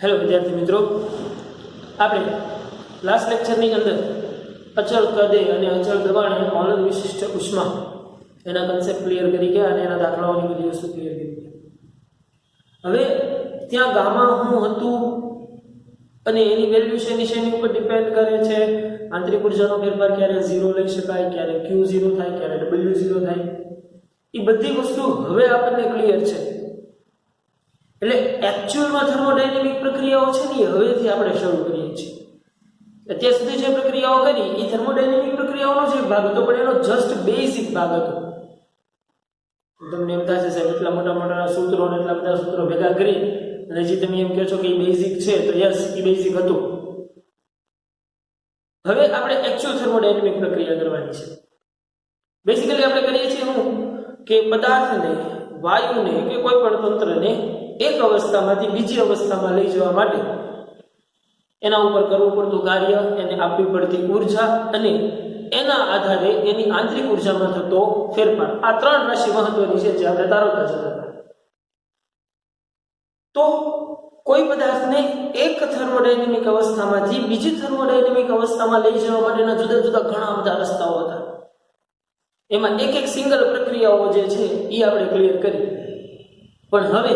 Hello વિદ્યાર્થી મિત્રો, આપણે લાસ્ટ લેક્ચરની અંદર અચળ કદે અને અચળ દબાણે મોલર વિશિષ્ટ ઉષ્મા એના કન્સેપ્ટ ક્લિયર કરી ગયા અને એના દાખલાઓની બધી વસ્તુ ક્લિયર કરી ગયા. હવે ત્યાં ગામા શું હતું અને એની વેલ્યુ શેની ઉપર ડિપેન્ડ કરે છે, આંતરિક ઉર્જાનો ફેરફાર ક્યારે 0 લઈ શકાય, ક્યારે Q0 થાય, ક્યારે W0 થાય, એ બધી વસ્તુ હવે આપણને ક્લિયર છે. એટલે એક્ચ્યુઅલમાં થર્મોડાયનેમિક પ્રક્રિયાઓ છે ને હવેથી આપણે શરૂ કરીએ છીએ. અત્યાર સુધી જે પ્રક્રિયાઓ કરી એ થર્મોડાયનેમિક પ્રક્રિયાઓનો જ એક ભાગ હતો, પણ એનો જસ્ટ બેઝિક ભાગ હતો. તમને એમ થશે સાહેબ એટલા મોટા સૂત્રો અને એટલા બધા સૂત્રો ભેગા કરી અને જે તમે એમ કહો છો કે એ બેઝિક છે, તો યસ એ બેઝિક હતું. હવે આપણે એક્ચ્યુઅલ થર્મોડાયનેમિક પ્રક્રિયા કરવાની છે. બેઝિકલી આપણે કરીએ છીએ શું કે પદાર્થને, વાયુને કે કોઈ પણ તંત્રને એક અવસ્થામાંથી બીજી અવસ્થામાં લઈ જવા માટે એના ઉપર કરવું પડતું કાર્ય, એને આપવી પડતી ઉર્જા અને એના આધારે એની આંતરિક ઉર્જામાં થતો ફેરફાર, આ ત્રણ રાશિ મહત્વની છે જે આપણે તારવતા જતા હતા. તો કોઈ પદાર્થને એક થર્મોડાયનેમિક અવસ્થામાંથી બીજી થર્મોડાયનેમિક અવસ્થામાં લઈ જવા માટેના જુદા જુદા ઘણા બધા રસ્તાઓ હતા. એમાં એક સિંગલ પ્રક્રિયાઓ જે છે એ આપણે ક્લિયર કરી, પણ હવે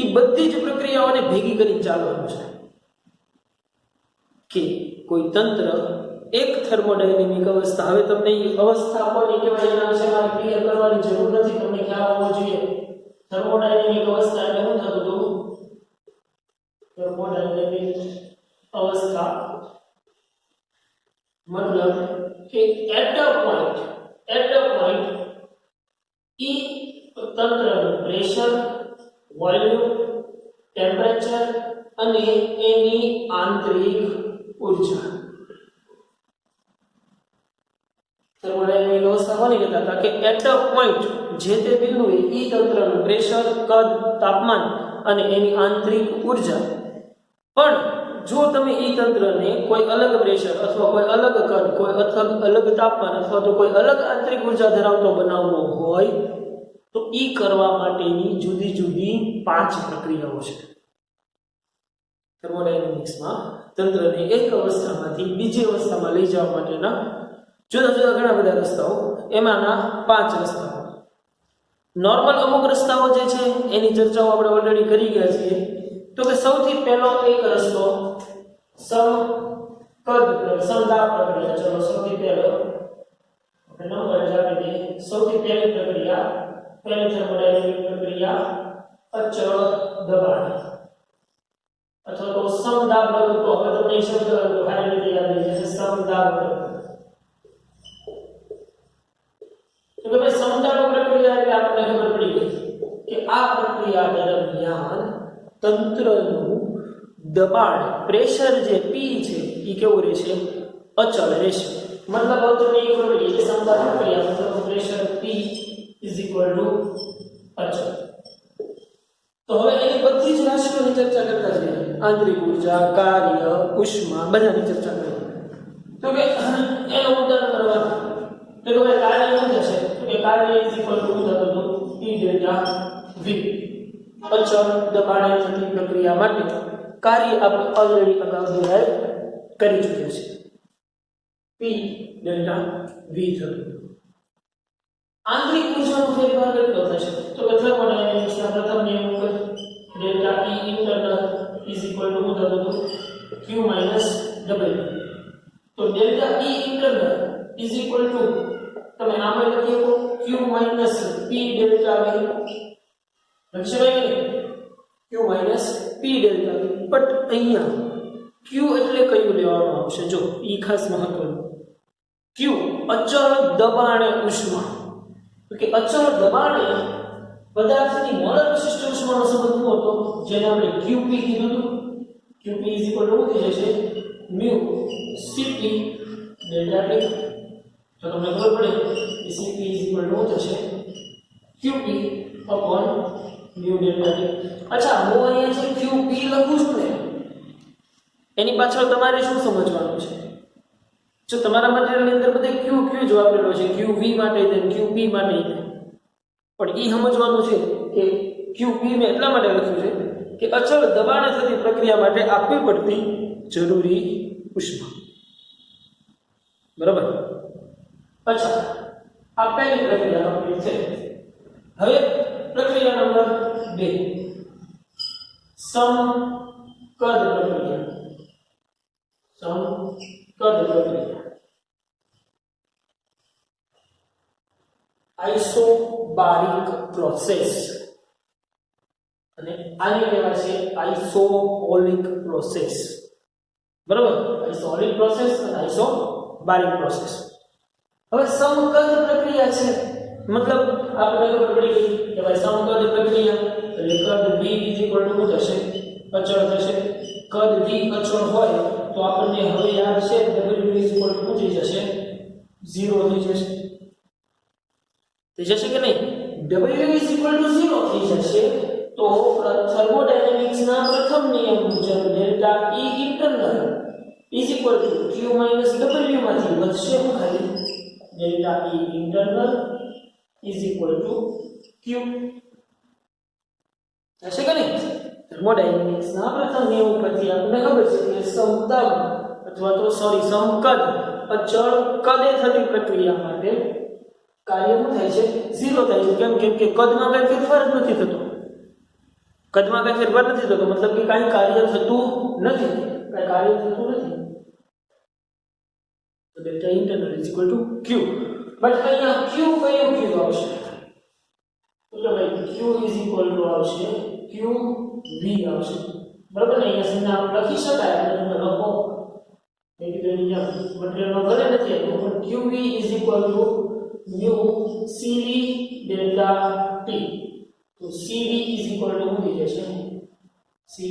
એ બધી જ પ્રક્રિયાઓને ભેગી કરીને ચાલવાનું છે કે કોઈ તંત્ર એક થર્મોડાયનેમિક અવસ્થા, હવે તમને એ અવસ્થા કોની કહેવાય એના વિશે મારે ક્લિયર કરવાની જરૂર નથી, તમને ખ્યાલ હોવો જોઈએ. થર્મોડાયનેમિક અવસ્થા એટલે શું થતું હતું? થર્મોડાયનેમિક અવસ્થા મતલબ કે એટ અ પોઈન્ટ ઈ તંત્રનું પ્રેશર, વોલ્યુમ, ટેમ્પરેચર અને એની આંતરિક ઉર્જા. થર્મોડાયનેમિક અવસ્થા કોને કહેતા હતા? કે એટ અ પોઈન્ટ, જે તે બિંદુએ ઈ તંત્રનું પ્રેશર, કદ, તાપમાન અને એની આંતરિક ઉર્જા. પણ જો તમે ઈ તંત્રને કોઈ અલગ પ્રેશર અથવા કોઈ અલગ કદ, કોઈ અલગ તાપમાન અથવા તો કોઈ અલગ આંતરિક ઉર્જા ધરાવતો બનાવવો હોય તો ઈ કરવા માટેની જુદી જુદી 5 પ્રક્રિયાઓ છે. થર્મોડાયનેમિક્સમાં તંત્રને એક અવસ્થામાંથી બીજી અવસ્થામાં લઈ જવા માટેના જુદા જુદા ઘણા બધા રસ્તાઓ, એમાંના 5 રસ્તાઓ. નોર્મલ અમુક રસ્તાઓ જે છે એની ચર્ચાઓ આપણે ઓલરેડી કરી ગયા છીએ. તો કે સૌથી પહેલો એક રસ્તો સમદાબ પ્રક્રિયા. ચલો સૌથી પહેલો નંબર જ આપી દઈએ. સૌથી પહેલી પ્રક્રિયા, પહેલી થર્મોડાયનેમિક પ્રક્રિયા અચળ દબાણ અથવા તો સમદાબ પ્રક્રિયા. તો હવે તમને શબ્દ ખાલી રીતે યાદ રહી જશે, સમદાબ પ્રક્રિયા. તો કે ભાઈ સમદાબ પ્રક્રિયા એટલે આપણને ખબર પડી ગઈ કે આ પ્રક્રિયા દરમિયાન તંત્રનું દબાણ, પ્રેશર જે P છે એ કેવું રહેશે? અચળ રહેશે. મતલબ તમને એ ખબર પડી કે સમદાબ પ્રક્રિયા મતલબ પ્રેશર P અચળ. તો હવે એની બધી જ રાશિઓની ચર્ચા કરતા જઈએ. આંતરિક ઉર્જા, કાર્ય, ઉષ્મા બધાની ચર્ચા કરીએ. તો કે એનો ઉદાહરણ કરવાનું તો કે ભાઈ કાર્ય શું થશે? તો કે કાર્ય P ડેલ્ટા V. અચળ દબાણે થતી પ્રક્રિયા માટે કાર્ય આપણે ઓલરેડી અગાઉ ડિરાઈવ કરી ચૂક્યા છે. P ડેલ્ટા V થતું. આંતરિક ઉર્જાનો ફેરફાર કેટલો થશે? તો કે થર્મોડાયનેમિક્સના પ્રથમ નિયમ ઉપર ડેલ્ટા E ઇન્ટરનલ શું થતું હતું? Q - W. તો ડેલ્ટા E ઇન્ટરનલ તમે આમાં લખી શકો Q - P ડેલ્ટા V. લખી શકાય કે Q - P delta V. But અહીંયા Q એટલે કયું લેવામાં આવશે? જો એ ખાસ મહત્વનું. Q અચળ દબાણે ઉષ્મા. તો કે અચળ દબાણે પદાર્થની મોલર વિશિષ્ટ ઉષ્માનો સંબંધ શું હતો? જેને આપણે Qp કીધું હતું. Qp શું થઈ જશે? mu Cp delta T. તો તમને ખબર પડે કે Cp શું થશે? Qp upon mu delta T. અચ્છા, હું અહીંયા જે Qp લખું છું ને એની પાછળ તમારે શું સમજવાનું છે? જો તમારા મટીરીયલની અંદર બધે Q જ વાપરેલો છે, QV માટે ને QP માટે, પણ એ સમજવાનું છે કે QP મેં એટલા માટે લખ્યું છે કે અચળ દબાણે થતી પ્રક્રિયા માટે આપવી પડતી જરૂરી ઉષ્મા. બરાબર. અચ્છા, આ પહેલી પ્રક્રિયા કમ્પ્લીટ છે. હવે પ્રક્રિયા નંબર 2, સમકદ પ્રક્રિયા. સમકદ પ્રક્રિયા, આઇસોબારિક પ્રોસેસ, અને આને કહેવાય છે આઇસોઓલિક પ્રોસેસ. બરાબર. આઇસોઓલિક પ્રોસેસ અને આઇસોબારિક પ્રોસેસ. હવે સમકદ પ્રક્રિયા છે મતલબ આપણે ખબર પડી ગઈ કે ભાઈ સમકદ પ્રક્રિયા એટલે કદ v શું થશે? અચળ થશે. કદ v અચળ હોય તો આપણને હવે યાદ છે w શું થઈ જશે? 0 થઈ જશે. થઈ જશે કે નહીં? w 0 થઈ જશે તો થર્મોડાયનેમિક્સ ના પ્રથમ નિયમ મુજબ delta E internal q - w માંથી વધશે હું ખાલી ડેલ્ટા E ઇન્ટરનલ q. થશે કે નહીં? થર્મોડાયનેમિક્સ ના પ્રથમ નિયમ પરથી આપણને ખબર છે કે સમતલ અથવા તો સમકદ અચળ કદે થતી પ્રક્રિયા માટે કાર્ય શું થાય છે? 0 થાય છે. કેમ કે કદમાં કઈ ફેરફાર જ નથી થતો. કદમાં કઈ ફેરફાર નથી થતો મતલબ કે કાંઈ કાર્ય થતું નથી. કાંઈ કાર્ય થતું નથી. તો ડેલ્ટા ઇન્ટરનલ q. બટ અહીંયા q કયો q આવશે? તો ભાઈ q આવશે qv આવશે. બરાબર ને? અહીંયા સંજ્ઞા લખી શકાય એટલે લખો મટીરીયલમાં ભલે નથી આવ્યું પણ qv mu cv delta t. તો cv શું થઈ જશે? cv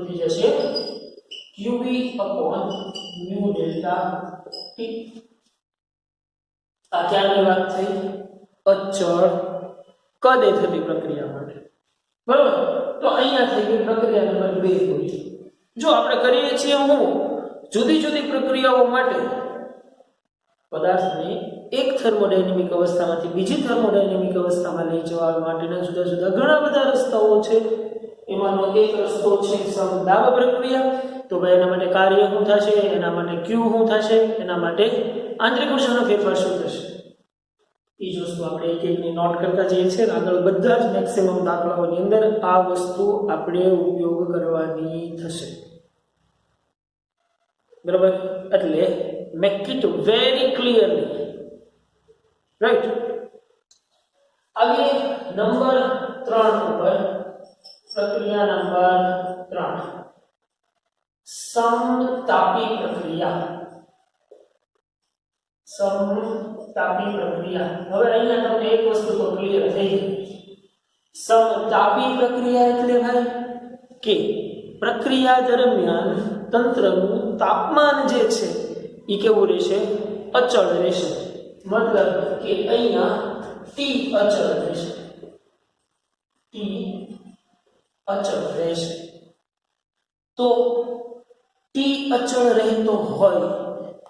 થઈ જશે qv mu delta t. આ ક્યાંની વાત થઈ? અચળ કદે થતી પ્રક્રિયા માટે. બરાબર. તો અહીંયા થઈ ગઈ પ્રક્રિયા નંબર 2 પૂરી. જો આપણે કરીએ છીએ જુદી જુદી પ્રક્રિયાઓ માટે પદાર્થને એક થર્મોડાયનેમિક અવસ્થામાંથી બીજી થર્મોડાયનેમિક અવસ્થામાં લઈ જવા માટેના જુદા જુદા ઘણા બધા રસ્તાઓ છે. એમાંનો એક રસ્તો છે સમદાબ પ્રક્રિયા. તો ભાઈ એના માટે કાર્ય શું થશે? એના માટે q શું થશે? એના માટે આંતરિક ઉર્જાનો ફેરફાર શું થશે? એ જ વસ્તુ આપણે એક એકની નોટ કરતા જઈએ છીએ. આગળ બધા જ મેક્સિમમ દાખલાઓની અંદર આ વસ્તુ આપણે ઉપયોગ કરવાની થશે. બરાબર. એટલે make it very clearly. Right. આગે નંબર 3 ઉપર પ્રક્રિયા નંબર 3, સમતાપી પ્રક્રિયા. સમતાપી પ્રક્રિયા. હવે અહીંયા તમને એક વસ્તુ તો ક્લિયર થઈ ગઈ. સમતાપી પ્રક્રિયા એટલે ભાઈ કે પ્રક્રિયા દરમિયાન તંત્રનું તાપમાન જે છે એ કેવું રહેશે? અચળ રહેશે. મતલબ કે અહીંયા T અચળ રહેશે. T અચળ રહેશે. તો T અચળ રહેતો હોય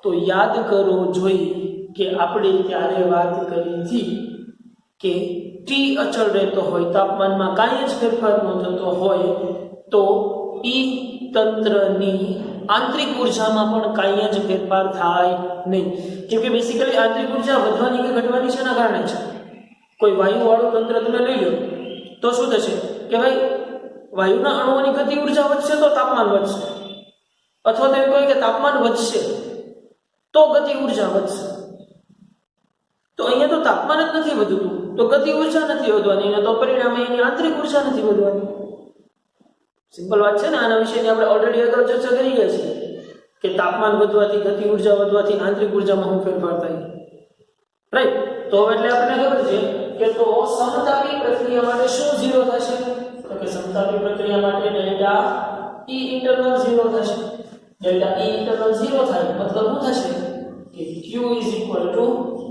તો યાદ કરો જોઈએ કે આપણે ત્યારે વાત કરી હતી કે T અચળ રહેતો હોય, તાપમાનમાં કાંઈ જ ફેરફાર ન થતો હોય તો એ તંત્રની આંતરિક ઉર્જામાં પણ કાંઈ જ ફેરફાર થાય નહીં. કેમ કે બેસિકલી આંતરિક ઉર્જા વધવાની કે ઘટવાની છે એના કારણે છે. કોઈ વાયુવાળું તંત્ર તમે લઈ લો તો શું થશે કે ભાઈ વાયુના અણુઓની ગતિ ઉર્જા વધશે તો તાપમાન વધશે, અથવા તો એમ કહે કે તાપમાન વધશે તો ગતિ ઉર્જા વધશે. તો અહીંયા તો તાપમાન જ નથી વધતું તો ગતિ ઉર્જા નથી વધવાની, અને તો પરિણામે એની આંતરિક ઉર્જા નથી વધવાની. સિમ્પલ વાત છે ને. આના વિશેની આપણે ઓલરેડી અગાઉ ચર્ચા કરી ગયા છીએ કે તાપમાન વધવાથી, ગતિ ઉર્જા વધવાથી આંતરિક ઉર્જામાં શું ફેરફાર થાય. રાઈટ. તો હવે એટલે આપણને ખબર છે કે તો સમતાપી પ્રક્રિયા માટે શું 0 થશે? તો કે સમતાપી પ્રક્રિયા માટે ડેલ્ટા E ઇન્ટરનલ 0 થશે. ડેલ્ટા E ઇન્ટરનલ 0 થાય મતલબ શું થશે કે Q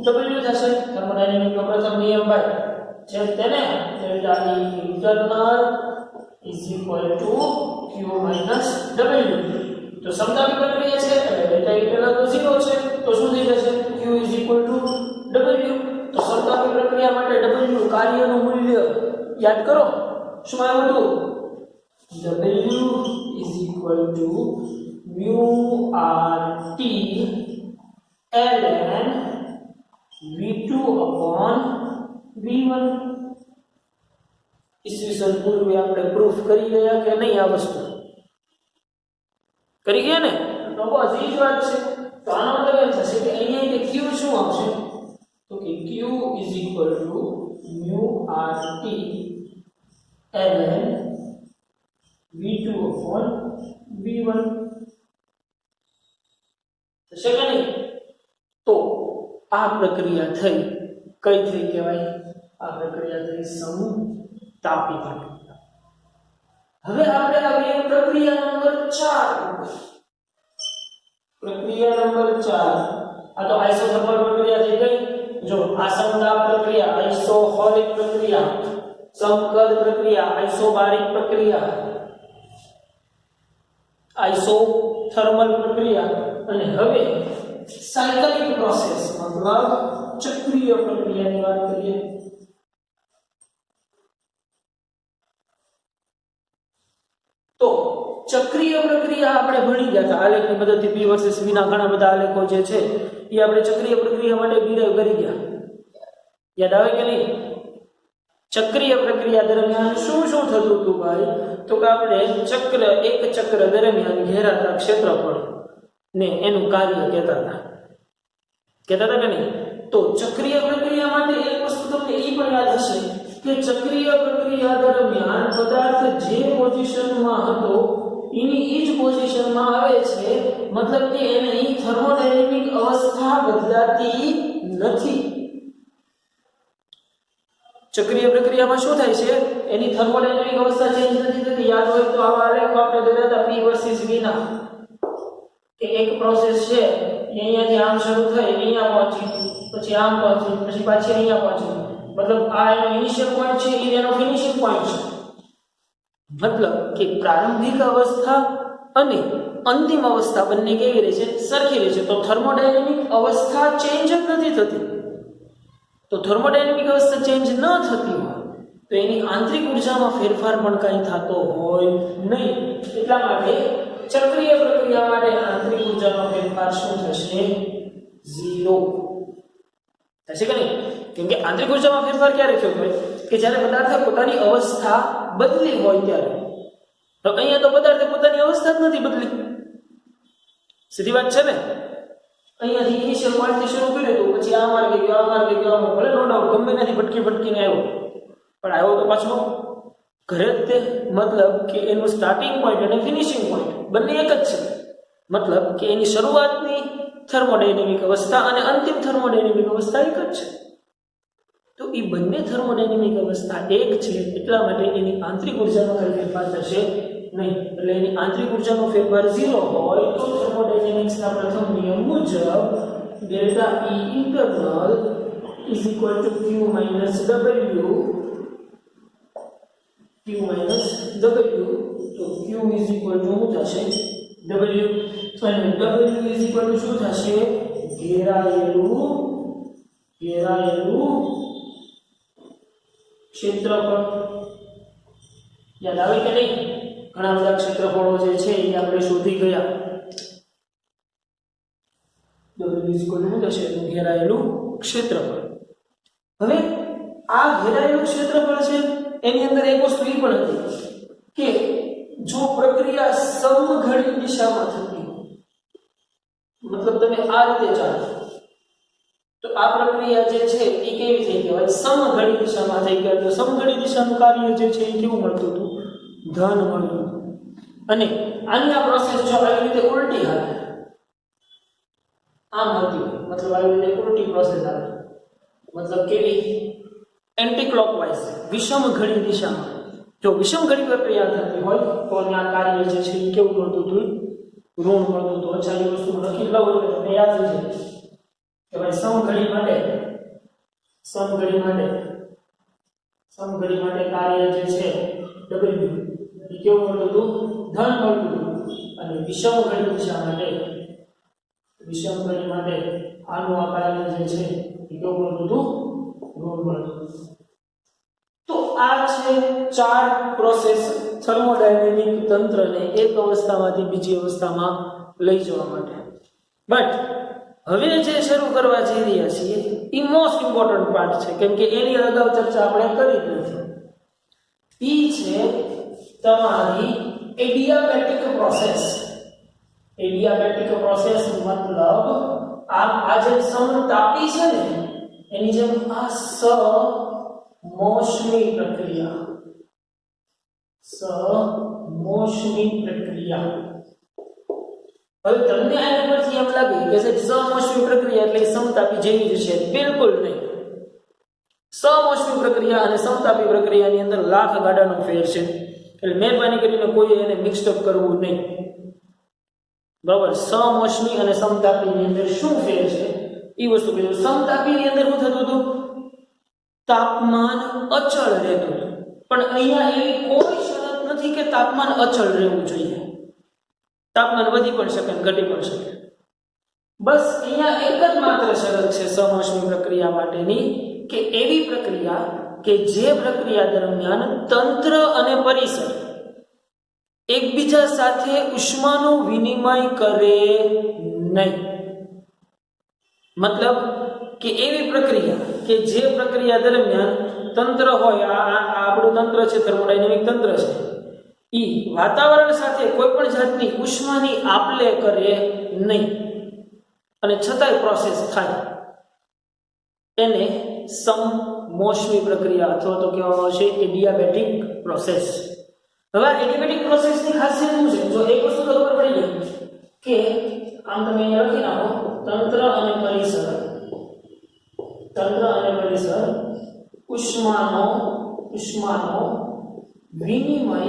W થશે. થર્મોડાયનેમિકનો પ્રથમ નિયમ ભાઈ છે તેને delta E internal Q minus W. તો સમતાપી પ્રક્રિયા છે એટલે ડેલ્ટા ઇન્ટરનલ તો 0 છે તો શું થઈ જશે? Q W. તો સમતાપી પ્રક્રિયા માટે W કાર્યનું મૂલ્ય યાદ કરો શું આવ્યું હતું W is equal to mu RT ln V2 upon V1 ઈસવીસન પૂર્વે આપણે પ્રૂફ કરી ગયા કે નહીં આ વસ્તુ કરી ગયા ને તો બસ એ જ વાત છે તો આનો મતલબ એમ થશે કે અહીંયા કે Q શું આવશે તો કે Q is equal to mu RT ln V2 upon V1 થશે કે નહીં તો આ પ્રક્રિયા થઈ કઈ થઈ કહેવાય આ પ્રક્રિયા થઈ સમતાપી પ્રક્રિયા હવે આપણે આવીએ પ્રક્રિયા નંબર 4 પ્રક્રિયા નંબર 4 આ તો આઇસોથર્મલ પ્રક્રિયા થઈ ગઈ જો આ સમતાપ પ્રક્રિયા આઇસોહોલિક પ્રક્રિયા સમકદ પ્રક્રિયા આઇસોબારિક પ્રક્રિયા આઇસોથર્મલ પ્રક્રિયા અને હવે સાયકલિક પ્રોસેસ મતલબ ચક્રીય પ્રક્રિયાની વાત કરીએ તો ચક્રીય પ્રક્રિયા આપણે ભણી ગયા હતા આલેખની મદદથી P વર્સિસ V ના ઘણા બધા આલેખો જે છે એ આપણે ચક્રીય પ્રક્રિયા માટે ડિરાઈવ કરી ગયા યાદ આવે કે નહીં ચક્રીય પ્રક્રિયા દરમિયાન શું શું થતું હતું ભાઈ તો કે આપણે એક ચક્ર દરમિયાન ઘેરાતા ક્ષેત્રફળ ને એનું કાર્ય કહેતા હતા કે નહીં તો ચક્રીય પ્રક્રિયા માટે એક વસ્તુ તમને એ પણ યાદ હશે કે ચક્રીય પ્રક્રિયા દરમિયાન પદાર્થ જે પોઝિશનમાં હતો એની એ જ પોઝિશનમાં આવે છે મતલબ કે એની થર્મોડાયનેમિક અવસ્થા બદલાતી નથી ચક્રીય પ્રક્રિયામાં શું થાય છે એની થર્મોડાયનેમિક અવસ્થા ચેન્જ નથી થતી યાદ હોય તો આવા આલેખ આપણે જોયા હતા P વર્સિસ V ના કે એક પ્રોસેસ છે એ અહીંયાથી આમ શરૂ થઈ અહીંયા પહોંચી પછી આમ પહોંચી પછી પાછી અહીંયા પહોંચી મતલબ આ એનો ઇનિશિયલ પોઈન્ટ છે એ એનો ફિનિશિંગ પોઈન્ટ છે મતલબ કે પ્રારંભિક અવસ્થા અને અંતિમ અવસ્થા બંને કેવી રહે છે સરખી રહે છે તો થર્મોડાયનેમિક અવસ્થા ચેન્જ જ નથી થતી તો થર્મોડાયનેમિક અવસ્થા ચેન્જ ન થતી હોય તો એની આંતરિક ઉર્જામાં ફેરફાર પણ કંઈ થતો હોય નહીં એટલા માટે ચક્રીય પ્રક્રિયા માટે આંતરિક ઉર્જાનો ફેરફાર શું થશે 0 થશે કે નહીં કેમ કે આંતરિક ઉર્જામાં ફેરફાર ક્યારે થયો હોય કે જ્યારે પદાર્થ પોતાની અવસ્થા બદલી હોય ત્યારે તો અહીંયા તો પદાર્થે પોતાની અવસ્થા જ નથી બદલી સીધી વાત છે ને અહીંયાથી ઇનિશિયલ પોઈન્ટથી શરૂ કર્યું તો પછી આ માર્ગે ગયો ભલે નો ડાઉટ ગમે નથી ભટકીને આવ્યો પણ આવ્યો તો પાછો ઘરે જ તે મતલબ કે એનું સ્ટાર્ટિંગ પોઈન્ટ અને ફિનિશિંગ પોઈન્ટ બંને એક જ છે મતલબ કે એની શરૂઆતની થર્મોડાયનેમિક અવસ્થા અને અંતિમ થર્મોડાયનેમિક અવસ્થા એક જ છે તો એ બંને થર્મોડાયનેમિક અવસ્થા એક છે એટલા માટે એની આંતરિક ઉર્જાનો ફેરફાર થશે નહીં એટલે એની આંતરિક ઉર્જાનો ફેરફાર 0 હોય તો થર્મોડાયનેમિક્સના પ્રથમ નિયમ મુજબ delta E internal is equal to Q minus W તો Q ઇઝ ઇક્વલ ટુ શું થશે W તો W ઇઝ ઇક્વલ ટુ શું થશે ઘેરાયેલું ક્ષેત્રફળ યાદ આવે કે નહીં ઘણા બધા ક્ષેત્રફળો જે છે એ આપણે શોધી ગયા W ઇઝ ઇક્વલ ટુ થશે ઘેરાયેલું ક્ષેત્રફળ હવે આ ઘેરાયેલું ક્ષેત્રફળ છે એની અંદર એક વસ્તુ એ પણ હતી કે જો પ્રક્રિયા સમઘડી દિશામાં થતી મતલબ તમે આ રીતે ચાલો તો આ પ્રક્રિયા જે છે એ કેવી થઈ કહેવાય સમઘડી દિશામાં થઈ ગઈ તો સમઘડી દિશાનું કાર્ય જે છે એ કેવું મળતું હતું ધન મળતું હતું અને આની આ પ્રોસેસ જો આવી રીતે ઉલટી હાલે આમ હતી મતલબ આવી રીતે ઉલટી પ્રોસેસ આવે મતલબ કેવી એન્ટી ક્લોકવાઇઝ વિષમ ઘડી દિશામાં જો વિષમ ઘડી પ્રક્રિયા થતી હોય તો આ કાર્ય જે છે એ કેવું મળતું હતું ઋણ મળતું હતું અચ્છા એ વસ્તુ લખી લઉં એટલે તમને યાદ છે કે ભાઈ સમઘડી માટે કાર્ય જે છે W એ કેવું મળતું હતું ધન મળતું હતું અને વિષમ ઘડી દિશા માટે આનું આ કાર્ય જે છે એ કેવું મળતું હતું નોર્મલ. તો આ છે 4 પ્રોસેસ થર્મોડાયનેમિક તંત્રને એક અવસ્થામાંથી બીજી અવસ્થામાં લઈ જવા માટે. બટ હવે જે શરૂ કરવા જઈ રહ્યા છીએ એ મોસ્ટ ઇમ્પોર્ટન્ટ પાર્ટ છે, કેમ કે એની અગાઉ ચર્ચા આપણે કરી જ નથી. ઈ છે તમારી એડિયાબેટિક પ્રોસેસ. એડિયાબેટિક પ્રોસેસ મતલબ આ જે સમતાપી છે ને એની જેમ આ સમોષ્મી પ્રક્રિયા. સમોષ્મી પ્રક્રિયા. હવે તમને આના પરથી એમ લાગે કે સમોષ્મી પ્રક્રિયા એટલે સમતાપી જેવી જ છે. બિલકુલ નહીં. સમોષ્મી પ્રક્રિયા અને સમતાપી પ્રક્રિયાની અંદર લાખ ગાડાનો ફેર છે. એટલે મહેરબાની કરીને કોઈ એને મિક્સઅપ કરવું નહીં. બરાબર. સમોષ્મી અને સમતાપીની અંદર શું ફેર છે એ વસ્તુ કીધું. સમતાપીની અંદર શું થતું હતું? તાપમાન અચળ રહેતું હતું. પણ અહીંયા એવી કોઈ શરત નથી કે તાપમાન અચળ રહેવું જોઈએ. તાપમાન વધી પણ શકે અને ઘટી પણ શકે. બસ અહીંયા એક જ માત્ર શરત છે સમોષ્મી પ્રક્રિયા માટેની, કે એવી પ્રક્રિયા કે જે પ્રક્રિયા દરમિયાન તંત્ર અને પરિસર એકબીજા સાથે ઉષ્માનું વિનિમય કરે નહીં. મતલબ કે એવી પ્રક્રિયા કે જે પ્રક્રિયા દરમિયાન તંત્ર હોય, આપણું તંત્ર છે થર્મોડાયનેમિક તંત્ર છે, ઈ વાતાવરણ સાથે કોઈ પણ જાતની ઉષ્માની આપ-લે કરે નહીં અને છતાંય પ્રોસેસ થાય, એને સમમોષ્મી પ્રક્રિયા અથવા તો કહેવામાં આવશે એડિયાબેટિક પ્રોસેસ. હવે આ એડિયાબેટિક પ્રોસેસની ખાસિયત શું છે? જો એક વસ્તુ તો ખબર પડી ગઈ કે આમ તમે અહીંયા લખી નાખો, તંત્ર અને પરિસર. તંત્ર અને પરિસર ઉષ્માનો વિનિમય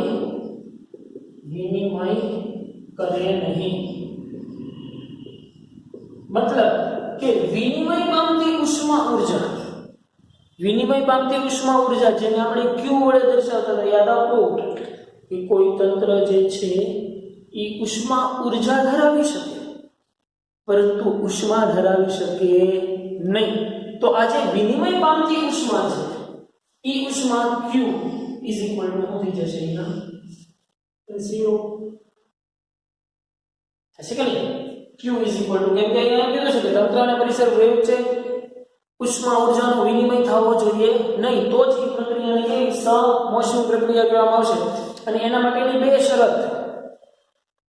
કરે નહીં. મતલબ કે વિનિમય પામતી ઉષ્મા ઉર્જા જેને આપણે Q વડે દર્શાવતા હતા, યાદ આપો કે કોઈ તંત્ર જે છે એ ઉષ્મા ઉર્જા ધરાવી શકે પરંતુ ઉષ્મા ધરાવી શકે નહીં. તો આ જે વિનિમય પામતી ઉષ્મા છે એ ઉષ્મા Q ઇઝ ઇક્વલ ટુ શું થઈ જશે? અહીંયા 0 થશે કે નહીં? Q ઇઝ ઇક્વલ ટુ, કેમ કે અહીંયા કીધું છે કે તંત્ર અને પરિસર વેવ છે, ઉષ્મા ઉર્જાનો વિનિમય થવો જોઈએ નહીં, તો જ એ પ્રક્રિયાને કેવી સમોષ્મી પ્રક્રિયા કહેવામાં આવશે. અને એના માટેની બે શરત.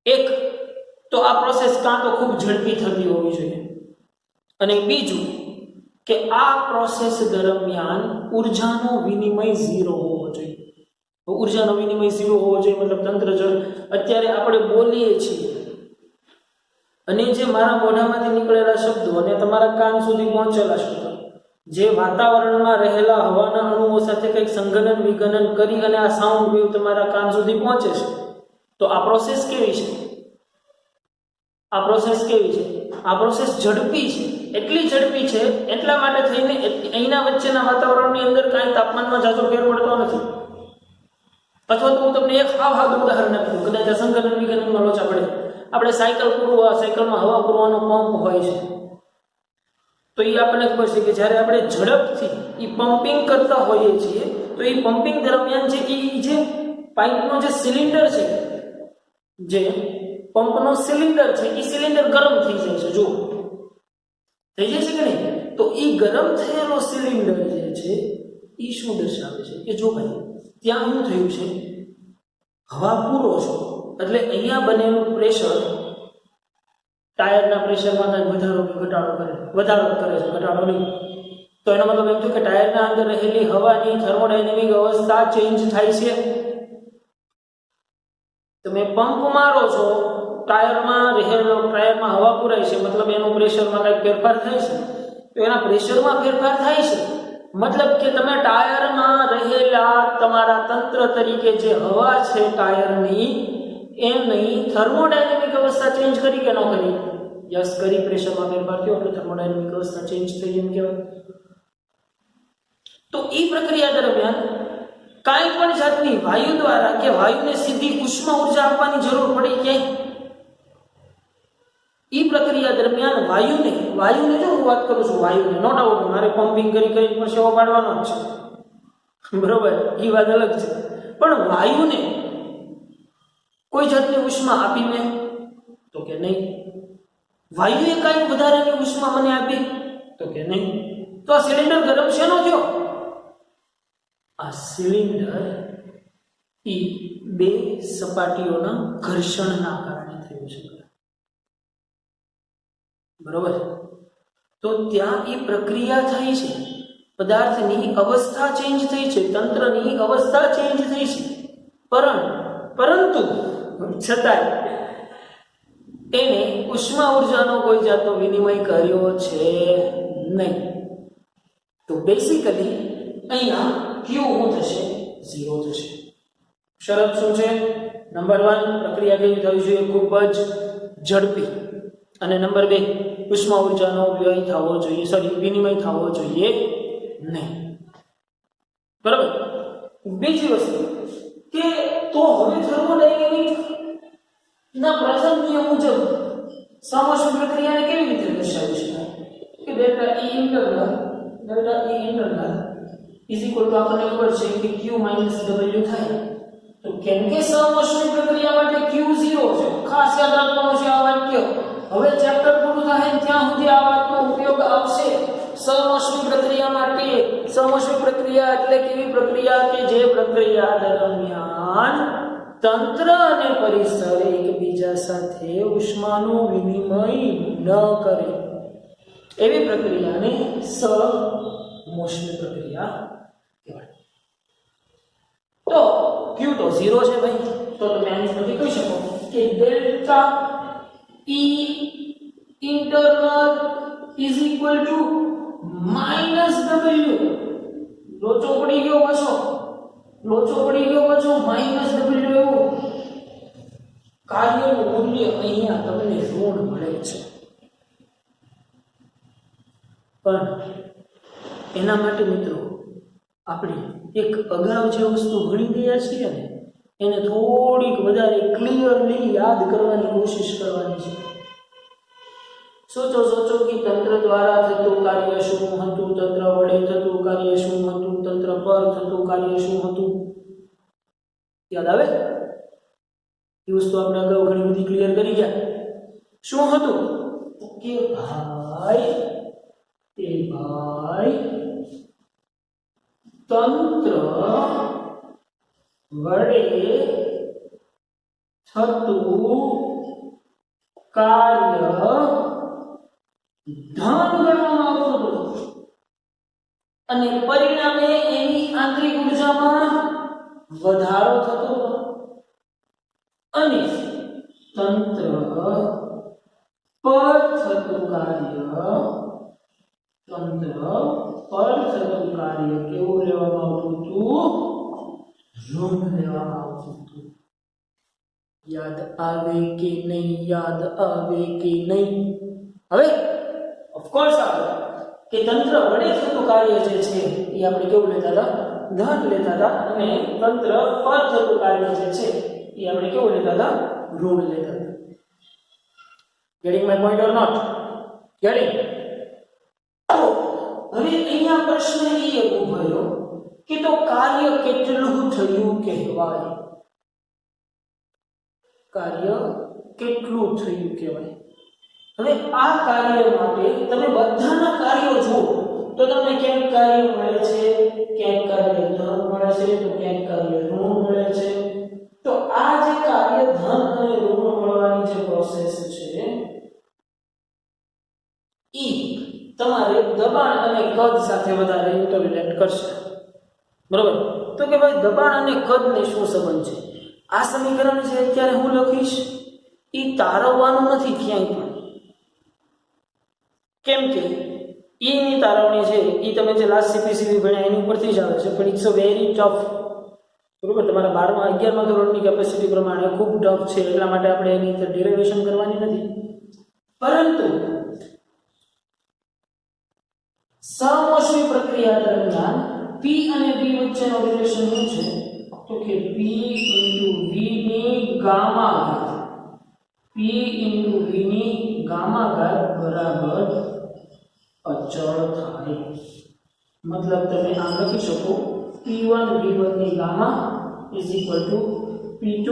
એક તો આ પ્રોસેસ કાં તો ખૂબ ઝડપી થતી હોવી જોઈએ, અને બીજું કે આ પ્રોસેસ દરમિયાન ઉર્જાનો વિનિમય 0 હોવો જોઈએ. ઉર્જાનો વિનિમય 0 હોવો જોઈએ મતલબ તંત્ર અત્યારે આપણે બોલીએ છીએ અને જે મારા મોઢામાંથી નીકળેલા શબ્દો અને તમારા કાન સુધી પહોંચેલા શબ્દો જે વાતાવરણમાં રહેલા હવાના અણુઓ સાથે કંઈક સંઘનન વિઘનન કરી અને આ સાઉન્ડ વેવ તમારા કાન સુધી પહોંચે છે, તો આ પ્રોસેસ કેવી છે? આ પ્રોસેસ ઝડપી છે. એટલી ઝડપી છે એટલા માટે થઈને અહીંના વચ્ચેના વાતાવરણની અંદર કાંઈ તાપમાનમાં ઝાઝો ફેર પડતો નથી. અથવા તો હું તમને એક હાવ ઉદાહરણ આપી દઉં, કદાચ સંઘનન વિઘનનમાં લોચા પડે. આપણે સાયકલમાં હવા પૂરવાનો પંપ હોય છે, તો એ આપણને ખબર છે કે જ્યારે આપણે ઝડપથી એ પમ્પિંગ કરતા હોઈએ છીએ તો એ પમ્પિંગ દરમિયાન જે પાઇપનો જે સિલિન્ડર છે, જે પંપનો સિલિન્ડર છે, એ સિલિન્ડર ગરમ થઈ જાય છે. જો થઈ જાય છે કે નહીં? તો એ ગરમ થયેલો સિલિન્ડર જે છે એ શું દર્શાવે છે કે જો ભાઈ ત્યાં શું થયું છે, હવા પૂરો છો એટલે અહીંયા બનેલું પ્રેશર ટાયરના પ્રેશરમાં કાંઈ વધારો કે ઘટાડો કરે છે, ઘટાડો નહીં. તો એનો મતલબ એમ થયું કે ટાયરના અંદર રહેલી હવાની થર્મોડાયનેમિક અવસ્થા ચેન્જ થાય છે. તમે પંપ મારો છો, ટાયરમાં હવા પુરાય છે, મતલબ એનું પ્રેશરમાં કંઈક ફેરફાર થાય છે. તો એના પ્રેશરમાં ફેરફાર થાય છે મતલબ કે તમે ટાયરમાં રહેલા તમારા તંત્ર તરીકે જે હવા છે ટાયરની, એની થર્મોડાયનેમિક અવસ્થા ચેન્જ કરી કે ન કરી? યસ, કરી. પ્રેશરમાં ફેરફાર થયો એટલે થર્મોડાયનેમિક અવસ્થા ચેન્જ થઈ એમ કહેવાય. તો એ પ્રક્રિયા દરમિયાન કાંઈ પણ જાતની વાયુ દ્વારા કે વાયુને સીધી ઉષ્મા ઉર્જા આપવાની જરૂર પડી ક્યાંય? એ પ્રક્રિયા દરમિયાન દરમિયાન વાયુને જો હું વાત કરું છું, વાયુને નો ડાઉટ મારે પમ્પિંગ કરી પરસેવો પાડવાનો જ છે, બરોબર, એ વાત અલગ છે, પણ વાયુને કોઈ જાતની ઉષ્મા આપી મેં તો કે નહીં. વાયુએ કાંઈ વધારાની ઉષ્મા મને આપી તો કે નહીં. તો આ સિલિન્ડર ગરમ શેનો થયો? આ સિલિન્ડર એ બે સપાટીઓના ઘર્ષણના કારણે થયું છે, બરોબર. તો ત્યાં એ પ્રક્રિયા થઈ છે, પદાર્થની અવસ્થા ચેન્જ થઈ છે, તંત્રની અવસ્થા ચેન્જ થઈ છે, પરંતુ છતાંય એને ઉષ્મા ઉર્જાનો કોઈ જાતનો વિનિમય કર્યો છે નહીં. તો બેસિકલી અહીંયા ક્યુ શું થશે? 0 થશે. શરત શું છે? નંબર 1, પ્રક્રિયા કેવી થવી જોઈએ? ખૂબ જ ઝડપી. અને નંબર 2, ઉષ્મા ઉર્જાનો વ્યય થવો જોઈએ, વિનિમય થવો જોઈએ નહીં, બરાબર. બીજી વસ્તુ કે તો હવે થર્મોડાયનેમિક ના પ્રથમ નિયમ મુજબ સમોષ્મી પ્રક્રિયાને કેવી રીતે દર્શાવી શકાય? કે delta E internal is equal to આપણને ખબર છે કે Q - W થાય. તો કેમ કે સમોષ્મી પ્રક્રિયા માટે Q 0 છે, ખાસ યાદ રાખવાનું છે આ વાક્ય. હવે ચેપ્ટર પૂરું થાય ત્યાં સુધી આ વાતનો ઉપયોગ આવશે. સમોષ્મી પ્રક્રિયા માટે, સમોષ્મી પ્રક્રિયા એટલે કેવી પ્રક્રિયા કે જે પ્રક્રિયા દરમિયાન તંત્ર અને પરિસર એકબીજા સાથે ઉષ્માનું વિનિમય ન કરે, એવી પ્રક્રિયાને સમોષ્મી પ્રક્રિયા કહેવાય. તો Q તો 0 છે ભાઈ, તો તમે આની પરથી કહી શકો કે delta E internal is equal to minus W. લોચો પડી ગયો પાછો minus W એવું કાર્યનું મૂલ્ય અહીંયા તમને ઋણ મળે છે. પણ એના માટે મિત્રો આપણે એક અગાઉ જે વસ્તુ ભણી ગયા છીએ ને એને થોડીક વધારે ક્લિયરલી યાદ કરવાની કોશિશ કરવાની છે. સોચો કે તંત્ર દ્વારા થતું કાર્ય શું હતું, તંત્ર વડે થતું કાર્ય શું હતું, તંત્ર પર થતું કાર્ય શું હતું? યાદ આવે? એ વસ્તુ આપણે અગાઉ ઘણી બધી ક્લિયર કરી ગયા. શું હતું કે ભાઈ તંત્ર વડે થતું કાર્ય ધન ગણવામાં આવતું હતું અને પરિણામે એની આંતરિક ઉર્જામાં વધારો થતો હતો અને તંત્ર પર થતું કાર્ય કેવું લેવામાં આવતું હતું? ઋણ લેવામાં આવતું હતું. યાદ આવે કે નહીં? હવે ઓફકોર્સ આવે કે તંત્ર વડે થતું કાર્ય જે છે એ આપણે કેવું લેતા હતા? ધન લેતા હતા, અને તંત્ર પર થતું કાર્ય જે છે એ આપણે કેવું લેતા હતા? ઋણ લેતા હતા. Getting my point or not? Getting? હવે અહીંયા પ્રશ્ન એ ઉભો થયો કે તો કાર્ય કેટલું થયું કહેવાય? હવે આ કાર્ય માટે તમે બધાના કાર્યો જુઓ તો તમને ક્યાંક કાર્ય મળે છે, ક્યાંક કાર્ય ધન મળે છે, તો ક્યાંક કાર્ય ઋણ મળે છે. તો આ જે કાર્ય ધન અને ઋણ મળવાની જે પ્રોસેસ છે ઈ તમારે દબાણ અને કદ સાથે વધારે ઇન્ટરરિલેટ કરશે, બરોબર? તો કે ભાઈ દબાણ અને કદને શું સંબંધ છે? આ સમીકરણ છે અત્યારે હું લખીશ ઈ તારવવાનું નથી ક્યાંય પણ. કેમ કે ઈ ની તારવણી છે ઈ તમે જે લાસ્ટ CPCB ભણ્યા એની ઉપરથી જ આવે છે, પણ ઇટ્સ અ વેરી ટફ, બરોબર? તમારા 12મા 11મા ધોરણની કેપેસિટી પ્રમાણે ખૂબ ટફ છે, એટલા માટે આપણે એની અંદર ડેરિવેશન કરવાની નથી. પરંતુ સમોષ્મી પ્રક્રિયા દરમિયાન P અને V વચ્ચેનો રિલેશન શું છે? તો કે P × V ની ગામા ઘાત, P × V ની ગામા ઘાત બરાબર અચળ થાય। મતલબ તમે આમ લખી શકો P1 V1 ની gamma is equal to P2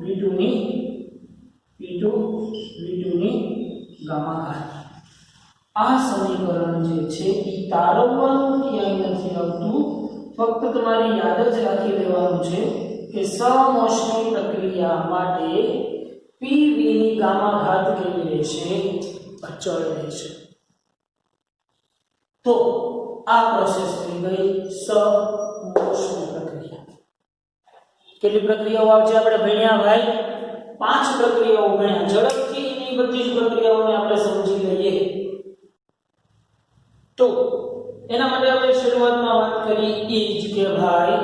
V2 ની ગામા ઘાત। આ સમીકરણ જે છે એ તારવવાનું ક્યાંય નથી આવતું, ફક્ત તમારે યાદ જ રાખી લેવાનું છે કે સમોષ્મી પ્રક્રિયા માટે PV ની ગામા ઘાત કેવી રહેશે? અચળ રહેશે। તો આ પ્રોસેસ થઈ ગઈ સમોષ્મી પ્રક્રિયા। કેટલી પ્રક્રિયાઓ આવશે આપણે ભણ્યા ભાઈ? 5 પ્રક્રિયાઓ ભણ્યા। ઝડપથી એની બધી જ પ્રક્રિયાઓને આપણે સમજી લઈએ। તો એના માટે આપણે શરૂઆતમાં વાત કરી એ જ કે ભાઈ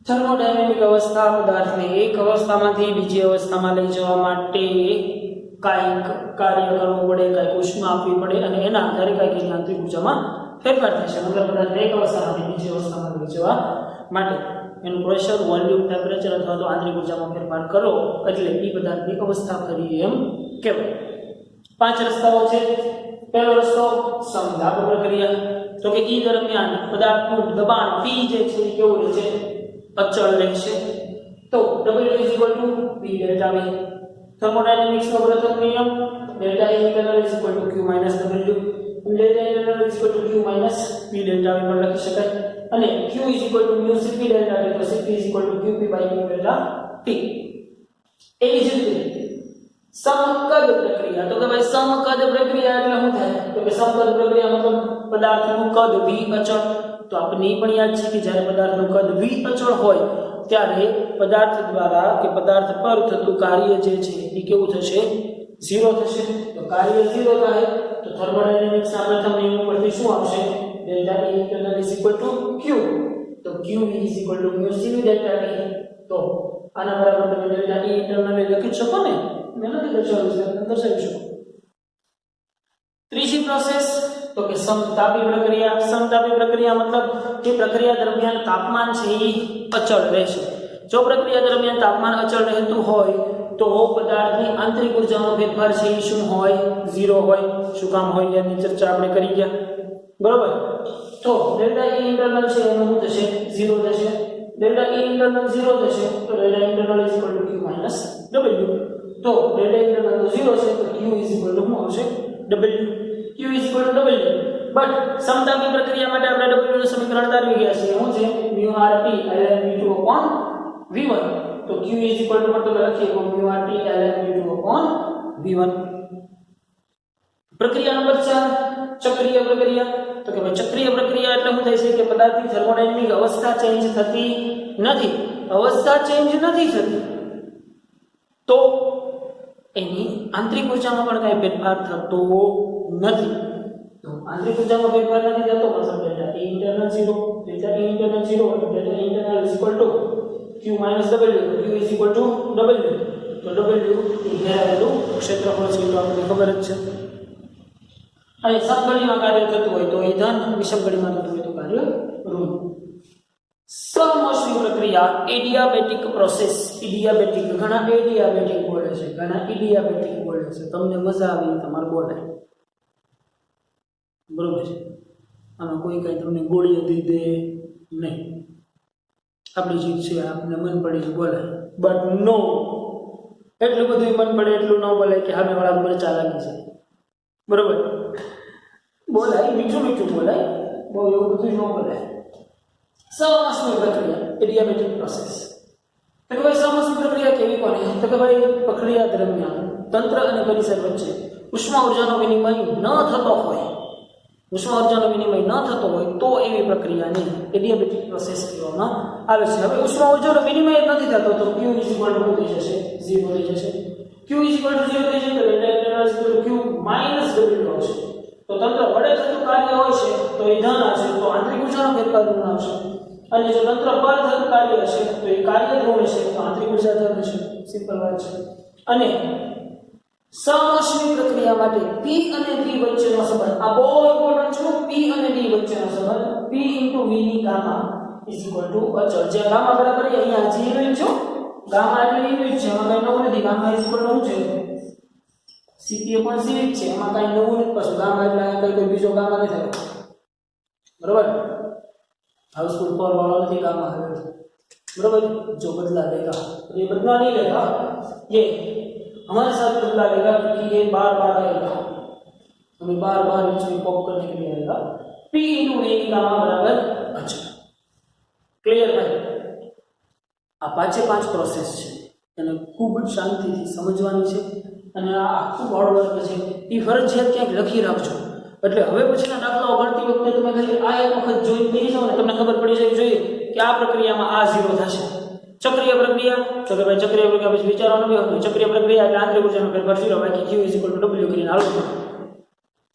થર્મોડાયનેમિક અવસ્થા પદાર્થને એક અવસ્થામાંથી બીજી અવસ્થામાં લઈ જવા માટે કાંઈક કાર્ય કરવું પડે, કાંઈક ઉષ્મા આપવી પડે અને એના આધારે કાંઈક એની આંતરિક ઊર્જામાં ફેરફાર થશે। મતલબ પદાર્થને એક અવસ્થામાંથી બીજી અવસ્થામાં લઈ જવા માટે એનું પ્રેશર, વોલ્યુમ, ટેમ્પરેચર અથવા તો આંતરિક ઊર્જામાં ફેરફાર કરો એટલે એ પદાર્થની અવસ્થા કરી એમ કહેવાય। 5 રસ્તાઓ છે। પહેલો રસ્તો સમદાબ પ્રક્રિયા, તો કે ઈ દરમિયાન પદાર્થનું દબાણ P જે છે એ કેવું રહેશે? અચળ રહેશે। તો W = P delta V। Thermodynamics નો પ્રથમ નિયમ delta E internal = Q - W, delta internal = Q - P delta V પણ લખી શકાય અને Q = mu Cp delta T, તો Cp = Qp / Q delta T। એવી જ રીતે સમકદ પ્રક્રિયા, તો કે ભાઈ સમકદ પ્રક્રિયા એટલે શું થાય? તો કે સમકદ પ્રક્રિયા મતલબ પદાર્થનું કદ V અચળ। તો આપણને પણ યાદ છે કે જ્યારે પદાર્થનું કદ V અચળ હોય ત્યારે પદાર્થ દ્વારા કે પદાર્થ પર થતું કાર્ય જે છે એ કેવું થશે? 0 થશે। તો કાર્ય 0 થાય તો થર્મોડાયનેમિક્સના પ્રથમ નિયમ પરથી શું આવશે? ડેલ્ટા E ઇન્ટરનલ = Q, તો Q = mu Cv delta T। તો આના બરાબર તમે ડેલ્ટા E ઇન્ટરનલ લખી શકો ને? મેં નથી દર્શાવ્યું છે, તમે દર્શાવી શકો। ત્રીજી પ્રોસેસ તો કે સમતાપી પ્રક્રિયા। સમતાપી પ્રક્રિયા મતલબ કે પ્રક્રિયા દરમિયાન તાપમાન છે એ અચળ રહેશે। જો પ્રક્રિયા દરમિયાન તાપમાન અચળ રહેતું હોય તો પદાર્થની આંતરિક ઊર્જામાં ફેરફાર છે એ શું હોય? 0 હોય। શું કામ હોય એની ચર્ચા આપણે કરી ગયા, બરોબર? તો ડેલ્ટા E ઇન્ટરનલ છે એનું શું થશે? 0 થશે। ડેલ્ટા E ઇન્ટરનલ 0 થશે તો ડેલ્ટા ઇન્ટરનલ = Q - W। તો ડેલ્ટા ઇન્ટરનલ તો 0 છે તો Q શું આવશે? W। Q = W। બટ સમતાપી પ્રક્રિયા માટે આપણે W નું સમીકરણ તારવી ગયા છે। શું છે? mu RT ln V2/V1। તો Q મતલબ લખીએ તો mu RT ln V2/V1। પ્રક્રિયા નંબર 4 ચક્રીય પ્રક્રિયા, તો કે ભાઈ ચક્રીય પ્રક્રિયા એટલે શું થાય છે કે પદાર્થની થર્મોડાયનેમિક અવસ્થા ચેન્જ થતી નથી। અવસ્થા ચેન્જ નથી થતી તો એની આંતરિક ઊર્જામાં પણ કાંઈ ફેરફાર થતો નથી। તો આંતરિક ઊર્જામાં ફેરફાર નથી થતો મતલબ delta E internal 0, delta E internal 0 એટલે delta E internal = Q - W, Q = W। તો W એ ઘેરાયેલું ક્ષેત્રફળ છે તો આપણને ખબર જ છે। અને સમઘડીમાં કાર્ય થતું હોય તો એ ધન, વિષમઘડીમાં થતું હોય તો કાર્ય ઋણ। સમોષ્મી પ્રક્રિયા એડિયાબેટિક પ્રોસેસ। એડિયાબેટિક, ઘણા એડિયાબેટિક બોલે છે, ઘણા ઇડિયાબેટિક બોલે છે। તમને મજા આવી તમારે બોલે, બરોબર છે? આમાં કોઈ કઈ તમને ગોળીઓ દી દે નહીં, આપણી જીત છે, આપને મન પડી બોલે। બટ નો, એટલું બધું મન પડે એટલું ન બોલે કે સામે વાળા મરચા લાગી જાય, બરોબર? બોલાય મીઠું મીઠું બોલાય, બહુ એવું બધું ન બોલાય। સમોષ્મી પ્રક્રિયા એડિયાબેટિક પ્રોસેસ, તો કે ભાઈ સમોષ્મી પ્રક્રિયા કેવી કોને? તો કે ભાઈ પ્રક્રિયા દરમિયાન તંત્ર અને પરિસર વચ્ચે ઉષ્મા ઉર્જાનો વિનિમય ન થતો હોય, ઉષ્મા ઉર્જાનો વિનિમય ન થતો હોય તો એવી પ્રક્રિયાને એડિયાબેટિક પ્રોસેસ કહેવામાં આવે છે। હવે ઉષ્મા ઉર્જાનો વિનિમય નથી થતો તો Q = થઈ જશે? 0 થઈ જશે। Q = 0 થઈ જશે તો ડેલ્ટા Q - W આવશે। તો તંત્ર વડે થતું કાર્ય હોય છે તો એ ધન હશે, તો આંતરિક ઊર્જાનો ફેરફાર ઋણ આવશે। અને જો તંત્ર પર થતું કાર્ય હશે તો એ કાર્ય ઋણ હશે તો આંતરિક ઊર્જા ધન હશે। સિમ્પલ વાત છે। અને સમોષ્મી પ્રક્રિયા માટે P અને V વચ્ચેનો સંબંધ આ બહુ ઇમ્પોર્ટન્ટ છે। P અને D વચ્ચેનો સંબંધ P * V ની ગામા = અચળ। જે ગામા બરાબર અહીંયા જે યુનિટ છે, ગામા એટલે યુનિટ છે, આમાં કઈ નવું નથી। ગામા = શું છે? Cp upon Cv છે, એમાં કાંઈ નવું નથી પાછું. ગામા એટલે અહીંયા કોઈ બીજો ગામા નથી આવ્યો, બરોબર. हाउसफुल फॉर वाला नहीं गामा है, बराबर. जो बदला देगा तो ये बदला नहीं लेगा, ये हमारे साथ बदला लेगा क्योंकि ये बार बार आएगा, हमें बार बार इसमें पॉप करने के लिए आएगा. P into A की गामा बराबर अच्छा. क्लियर है? આ પાંચે પાંચ પ્રોસેસ છે અને ખૂબ શાંતિથી સમજવાની છે અને આ આખું બોર્ડ વર્ક છે એ ફરજિયાત ક્યાંક લખી રાખજો. એટલે હવે પછીના દાખલાઓ ગણતી વખતે તમે ખાલી આ એક વખત જોઈ થઈ જાવ ને તમને ખબર પડી જાય જોઈએ કે આ પ્રક્રિયામાં આ ઝીરો થશે. ચક્રીય પ્રક્રિયા તો કે ભાઈ ચક્રીય પ્રક્રિયા પછી વિચારવાનું બી હતું. ચક્રીય પ્રક્રિયા એટલે આંતરિક ઊર્જાનો ફેરફાર ઝીરો, બાકી Q = W કરીને હાલો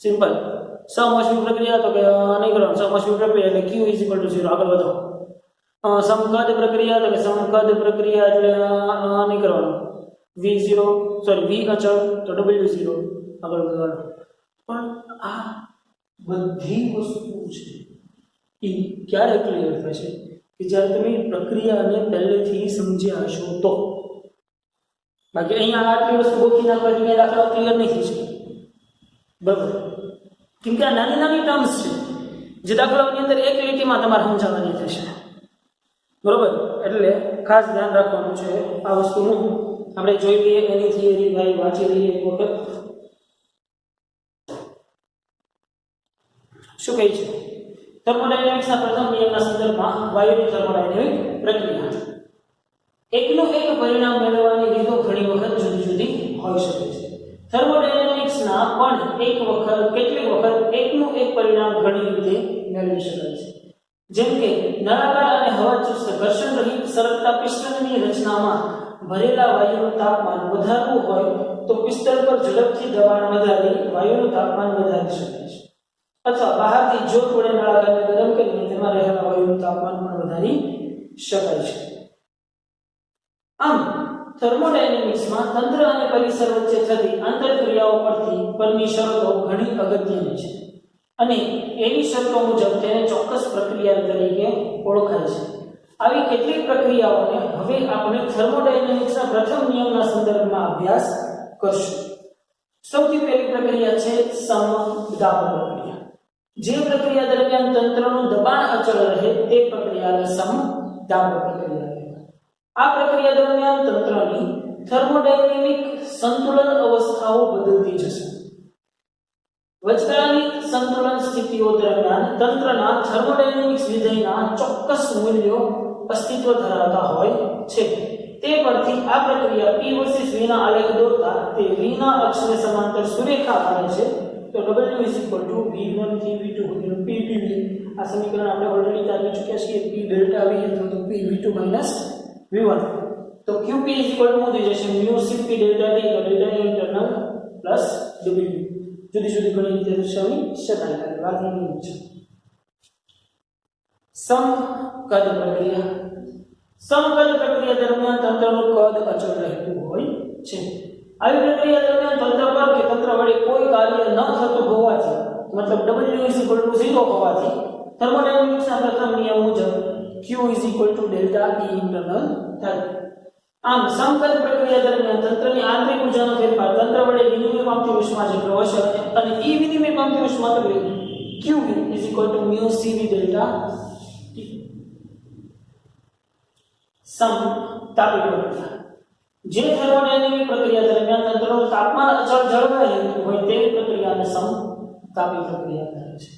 સિમ્પલ. સમોષ્મી પ્રક્રિયા તો કે નહીં કરવાનું. સમોષ્મી પ્રક્રિયા એટલે Q = 0. આગળ વધો. સમકદ પ્રક્રિયા તો કે સમકદ પ્રક્રિયા એટલે નહીં કરવાનું. V અચળ તો W0 આગળ વધવાનું. પણ આ બધી વસ્તુ છે એ ક્યારે ક્લિયર થશે કે જ્યારે તમે પ્રક્રિયાને પહેલેથી સમજ્યા હશો તો. બાકી અહીંયા આટલી વસ્તુ ગોખી નાખવા જોઈએ દાખલા ક્લિયર નહીં થઈ શકે, બરાબર. કેમ કે આ નાની નાની ટર્મ્સ છે જે દાખલાઓની અંદર એક લીટીમાં તમારે સમજાવવાની થશે, બરોબર. એટલે ખાસ ધ્યાન રાખવાનું છે આ વસ્તુનું. આપણે જોઈ લઈએ એની થિયરી, ભાઈ વાંચી લઈએ એક વખત. શું કહે છે? થર્મોડાયનેમિક્સના પ્રથમ નિયમના સંદર્ભમાં વાયુની થર્મોડાયનેમિક પ્રક્રિયા. એકનું એક પરિણામ મેળવવાની રીતો ઘણી વખત જુદી જુદી હોઈ શકે છે. થર્મોડાયનેમિક્સના પણ કેટલીક વખત એકનું એક પરિણામ ઘણી રીતે મેળવી શકાય છે. જેમ કે નળાકાર અને હવાચુસ્ત ઘર્ષણ રહિત સરકતા પિસ્ટનની રચનામાં ભરેલા વાયુનું તાપમાન વધારવું હોય તો પિસ્ટન પર ઝડપથી દબાણ વધારી વાયુનું તાપમાન વધારી શકાય છે. અથવા બહારથી જો થોડે નળાકારને ગરમ કરીને તેમાં રહેલા વાયુનું તાપમાન પણ વધારી શકાય છે. આમ થર્મોડાયનેમિક્સમાં તંત્ર અને પરિસર વચ્ચે થતી આંતરક્રિયાઓ પરની શરતો ઘણી અગત્યની છે અને એવી શરતો મુજબ તેને ચોક્કસ પ્રક્રિયા તરીકે ઓળખાય છે. આવી કેટલીક પ્રક્રિયાઓને હવે આપણે થર્મોડાયનેમિક્સના પ્રથમ નિયમના સંદર્ભમાં અભ્યાસ કરશું. સૌથી પહેલી પ્રક્રિયા છે સમદાબ પ્રક્રિયા. જે પ્રક્રિયા દરમિયાન તંત્રનું દબાણ અચળ રહે તે પ્રક્રિયાને સમદાબ પ્રક્રિયા કહેવાય. આ પ્રક્રિયા દરમિયાન તંત્રની થર્મોડાયનેમિક સંતુલન અવસ્થાઓ બદલતી જશે. વચગાળાની સંતુલન સ્થિતિઓ દરમિયાન તંત્રના થર્મોડાયનેમિક્સ વિધેયના ચોક્કસ મૂલ્યો અસ્તિત્વ ધરાવતા હોય છે. તે પરથી આ પ્રક્રિયા P વર્સિસ V ના આલેખ દોરતા તે V ના અક્ષને સમાંતર સુરેખા બને છે. તો W = V1 થી V2 P PV. આ સમીકરણ આપણે ઓલરેડી જાણી ચૂક્યા છીએ. P ડેલ્ટા V અથવા તો P V2 - V1. તો QP = શું થઈ જશે? mu Cp ડેલ્ટા T તો ડેલ્ટા ઇન્ટરનલ પ્લસ W. જુદી જુદી ઘણી રીતે દર્શાવી શકાય. વાત નહીં છે. સમકદ પ્રક્રિયા. સમકદ પ્રક્રિયા દરમિયાન તંત્રનું કદ અચળ રહેતું હોય છે. આવી પ્રક્રિયા દરમિયાન તંત્ર પર કે તંત્ર વડે કોઈ કાર્ય ન થતું હોવાથી, મતલબ W = 0 હોવાથી થર્મોડાયનેમિક્સના પ્રથમ નિયમ મુજબ Q = ડેલ્ટા E ઇન્ટરનલ થાય. આમ સમકદ પ્રક્રિયા દરમિયાન તંત્રની આંતરિક ઊર્જાનો ફેરફાર તંત્ર વડે વિનિમય પામતી ઉષ્મા જેટલો હશે અને E વિનિમય પામતી ઉષ્મા તો QV = mu Cv delta T. સમતાપી પ્રક્રિયા. જે થર્મોડાયનેમિક પ્રક્રિયા દરમિયાન તંત્રનું તાપમાન અચળ જળવાઈ રહેતું હોય તેવી પ્રક્રિયાને સમતાપી પ્રક્રિયા કહે છે.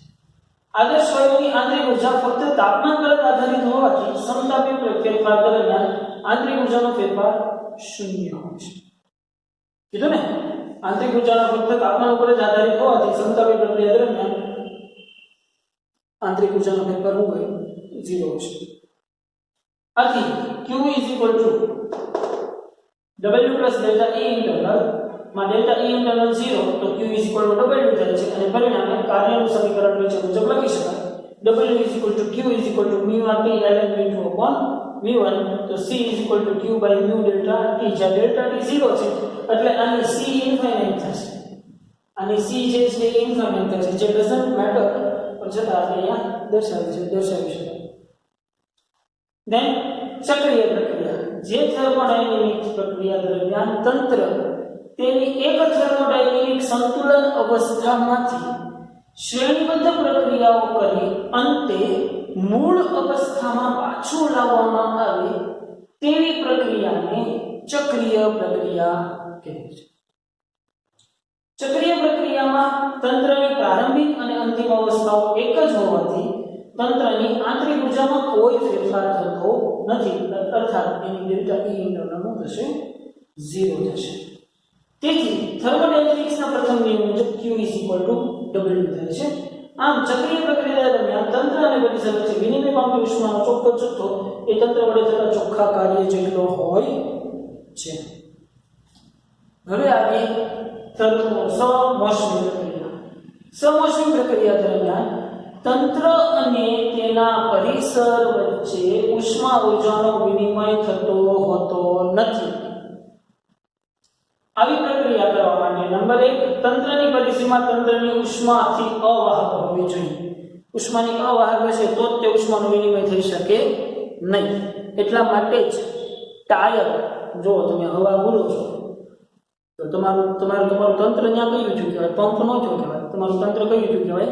આદર્શ વાયુની આંતરિક ઊર્જા ફક્ત તાપમાન પર આધારિત હોવાથી સમતાપી ફેરફાર દરમિયાન આંતરિક ઊર્જાનો ફેરફાર શૂન્ય હોય છે. કીધું ને, આંતરિક ઊર્જાનો ફક્ત તાપમાન ઉપર જ આધારિત હોવાથી સમતાપી પ્રક્રિયા દરમિયાન આંતરિક ઊર્જાનો ફેરફાર હોય 0 છે. આથી Q = W + delta E internal માં ડેલ્ટા E ઇન્ટરનલ 0 તો Q = W થાય છે અને પરિણામે કાર્યનું સમીકરણ નીચે મુજબ લખી શકાય. W = Q = mu RT ln V2/V1 તો C = Q / mu delta T. જ્યાં ડેલ્ટા T 0 છે એટલે આની C ઇન્ફાઇનાઇટ થશે. આની C જે છે ઇન્ફાઇનાઇટ થશે, જે ડઝન્ટ મેટર પણ છતાં આપણે અહીંયા દર્શાવી શકાય. Then ચક્રીય પ્રક્રિયા. જે થર્મોડાયનેમિક પ્રક્રિયા દરમિયાન તંત્ર તેની એક થર્મોડાયનેમિક સંતુલન અવસ્થામાંથી શ્રેણીબદ્ધ પ્રક્રિયાઓ કરી અંતે મૂળ અવસ્થામાં પાછું લાવવામાં આવે તેવી પ્રક્રિયાને ચક્રીય પ્રક્રિયા કહે છે. ચક્રીય પ્રક્રિયામાં તંત્રની પ્રારંભિક અને અંતિમ અવસ્થાઓ એક જ હોવાથી તંત્રની આંતરિક ઊર્જામાં કોઈ ફેરફાર થતો નથી, અર્થાત એની ડેલ્ટા E ઇન્ટરનલ થશે 0 થશે. તેથી થર્મોડાયનેમિક્સના પ્રથમ નિયમ મુજબ Q W થાય છે. આમ ચક્રીય પ્રક્રિયા દરમિયાન તંત્ર અને પરિસર વચ્ચે વિનિમય પામતી ઉષ્માનો ચોખ્ખો જથ્થો એ તંત્ર વડે થતા ચોખ્ખા કાર્ય જેટલો હોય છે. હવે આવી સમોષ્મી પ્રક્રિયા. સમોષ્મી પ્રક્રિયા દરમિયાન તંત્ર અને તેના પરિસર વચ્ચે ઉષ્મા ઊર્જાનો વિનિમય થતો હોતો નથી. આવી પ્રક્રિયા કરવા માટે નંબર 1 તંત્રની પરિસીમા તંત્રની ઉષ્માથી અવાહક હોવી જોઈએ. ઉષ્માની અવાહક હશે તો જ તે ઉષ્માનો વિનિમય થઈ શકે નહીં. એટલા માટે જ ટાયર, જો તમે હવા બોલો છો તો તમારું તંત્ર ત્યાં કયું છું કહેવાય? પંપ નો છો કહેવાય. તમારું તંત્ર કયું છું કહેવાય?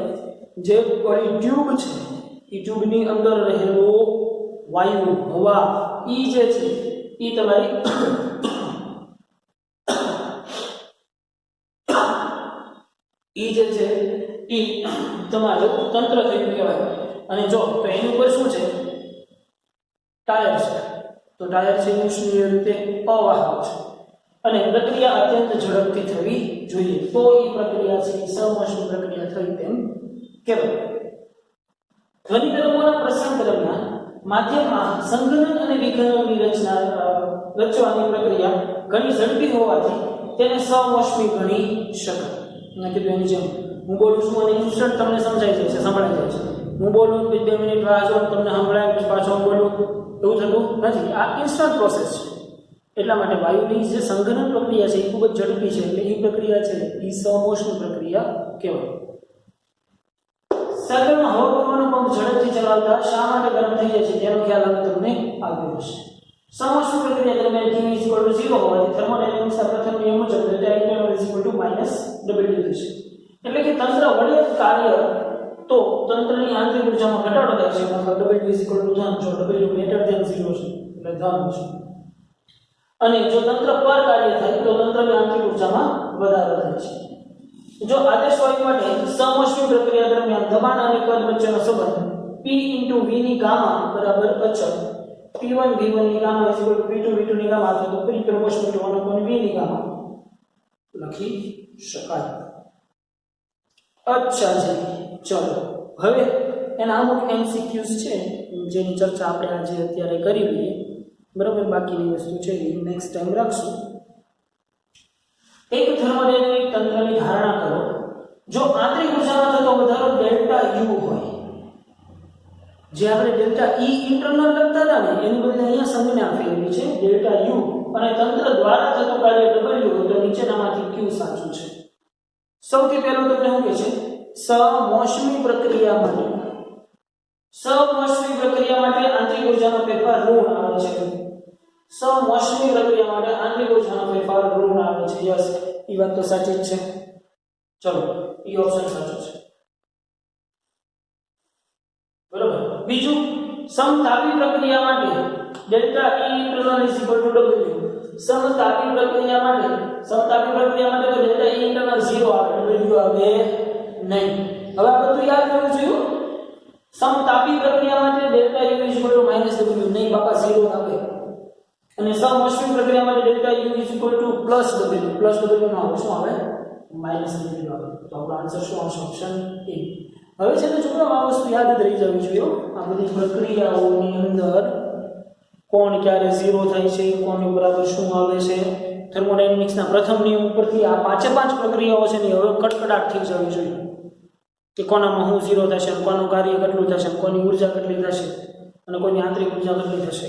જે ટ્યુબ છે એ ટ્યુબની અંદર રહેલો વાયુ, હવા, ઈ જે છે એ તમારી ઈ જે છે ઈ તમારું તંત્ર થયું કહેવાય. અને જો તો એની ઉપર શું છે? ટાયર છે. તો ટાયર છે ઉષ્મીય રીતે અવાહક છે અને પ્રક્રિયા અત્યંત ઝડપથી થવી જોઈએ, તો એ પ્રક્રિયા છે સમોષ્મી પ્રક્રિયા થઈ તેમ કહેવાય. ધ્વનિ તરંગોના પ્રસરણ દરમિયાન માધ્યમમાં સંઘનન અને વિઘટનની રચવાની પ્રક્રિયા ઘણી ઝડપી હોવાથી તેને સમોષ્મી ગણી શકાય. મેં કીધું એની જેમ હું બોલું છું અને ઇન્સ્ટન્ટ તમને સમજાઈ જાય છે, સંભળાઈ જાય છે. હું બોલું પછી 2 મિનિટ રાહ જોઉં તમને સંભળાય પછી પાછો હું બોલું, એવું થતું નથી. આ ઇન્સ્ટન્ટ પ્રોસેસ છે. એટલા માટે વાયુની જે સંઘનન પ્રક્રિયા છે એ ખૂબ જ ઝડપી છે, એટલે એ પ્રક્રિયા છે એ સમોષ્મી પ્રક્રિયા કહેવાય. સાગરમાં હવા ભરવાનો પંપ ઝડપથી ચલાવતા શા માટે ગરમ થઈ જાય છે તેનો ખ્યાલ હવે તમને આવ્યો હશે. સમોષ્મી પ્રક્રિયા દરમિયાન Q 0 હોવાથી થર્મોડાયનેમિક્સના પ્રથમ નિયમ મુજબ ડેલ્ટા ઇન્ટરનલ W થશે. એટલે કે તંત્ર વડે કાર્ય તો તંત્રની આંતરિક ઊર્જામાં ઘટાડો થાય છે, મતલબ W ધન, જો W ગ્રેટર ધેન 0 છે એટલે ધન છે. અને જો તંત્ર પર કાર્ય થાય તો તંત્રની આંતરિક ઊર્જામાં વધારો થાય છે. જો આદેશ વાયુ માટે સમોષ્મી પ્રક્રિયા દરમિયાન દબાણ અને કદ વચ્ચેનો સંબંધ P * V ની ગામા બરાબર અચળ P1 V1 ની ગામા P2 V2 ની ગામા અથવા તો P પ્રપોર્શનલ ટુ 1 V ની ગામા લખી શકાય. અચ્છા જી, ચલો હવે એના અમુક MCQs છે જેની ચર્ચા આપણે આજે અત્યારે કરી લઈએ, બરાબર. બાકીની વસ્તુ છે એ નેક્સ્ટ ટાઈમ રાખશું. એક થર્મોડાયનેમિક તંત્રની ધારણા કરો. જો આંતરિક ઊર્જામાં થતો વધારો ડેલ્ટા U હોય, જે આપણે ડેલ્ટા E ઇન્ટરનલ લખતા હતા ને એની બદલે અહીંયા સંજ્ઞા ફેરવી છે ડેલ્ટા U, અને તંત્ર દ્વારા થતું કાર્ય W હોય તો નીચેનામાંથી કયું સાચું છે? સૌથી પહેલું તમને શું કહે છે? સમોષ્મી પ્રક્રિયા માટે આંતરિક ઊર્જાનો ફેરફાર ઋણ આવે છે. સમોષ્મી પ્રક્રિયા માટે આંતરિક ઊર્જાનો ફેરફાર ઋણ આવે છે. યસ, એ વાત તો સાચી જ છે. ચલો, એ ઓપ્શન સાચો છે, બરોબર. બીજું, સમતાપી પ્રક્રિયા માટે ડેલ્ટા E ઇન્ટરનલ W. સમતાપી પ્રક્રિયા માટે તો ડેલ્ટા E ઇન્ટરનલ 0 આવે, W આવે નહીં. હવે આ બધું યાદ રાખવું જોઈએ. સમતાપી પ્રક્રિયા માટે ડેલ્ટા U -W નહીં બાપા, 0 આવે. અને સમોષ્મી પ્રક્રિયા માટે ડેલ્ટા U +W નો આવે શું આવે? -W આવે. તો આપણો આન્સર શું આવશે? Option A. હવે છે ને છોકરાઓ, આ વસ્તુ યાદ જ રહી જવી જોઈએ. આ બધી પ્રક્રિયાઓની અંદર કોણ ક્યારે 0 થાય છે, કોની બરાબર શું આવે છે, થર્મોડાયનેમિક્સના પ્રથમ નિયમ ઉપરથી આ 5 પ્રક્રિયાઓ છે ને હવે કડકડાટ થઈ જવી જોઈએ કે કોનામાં શું 0 થશે, કોનું કાર્ય કેટલું થશે, કોની ઊર્જા કેટલી થશે અને કોની આંતરિક ઊર્જા કેટલી થશે,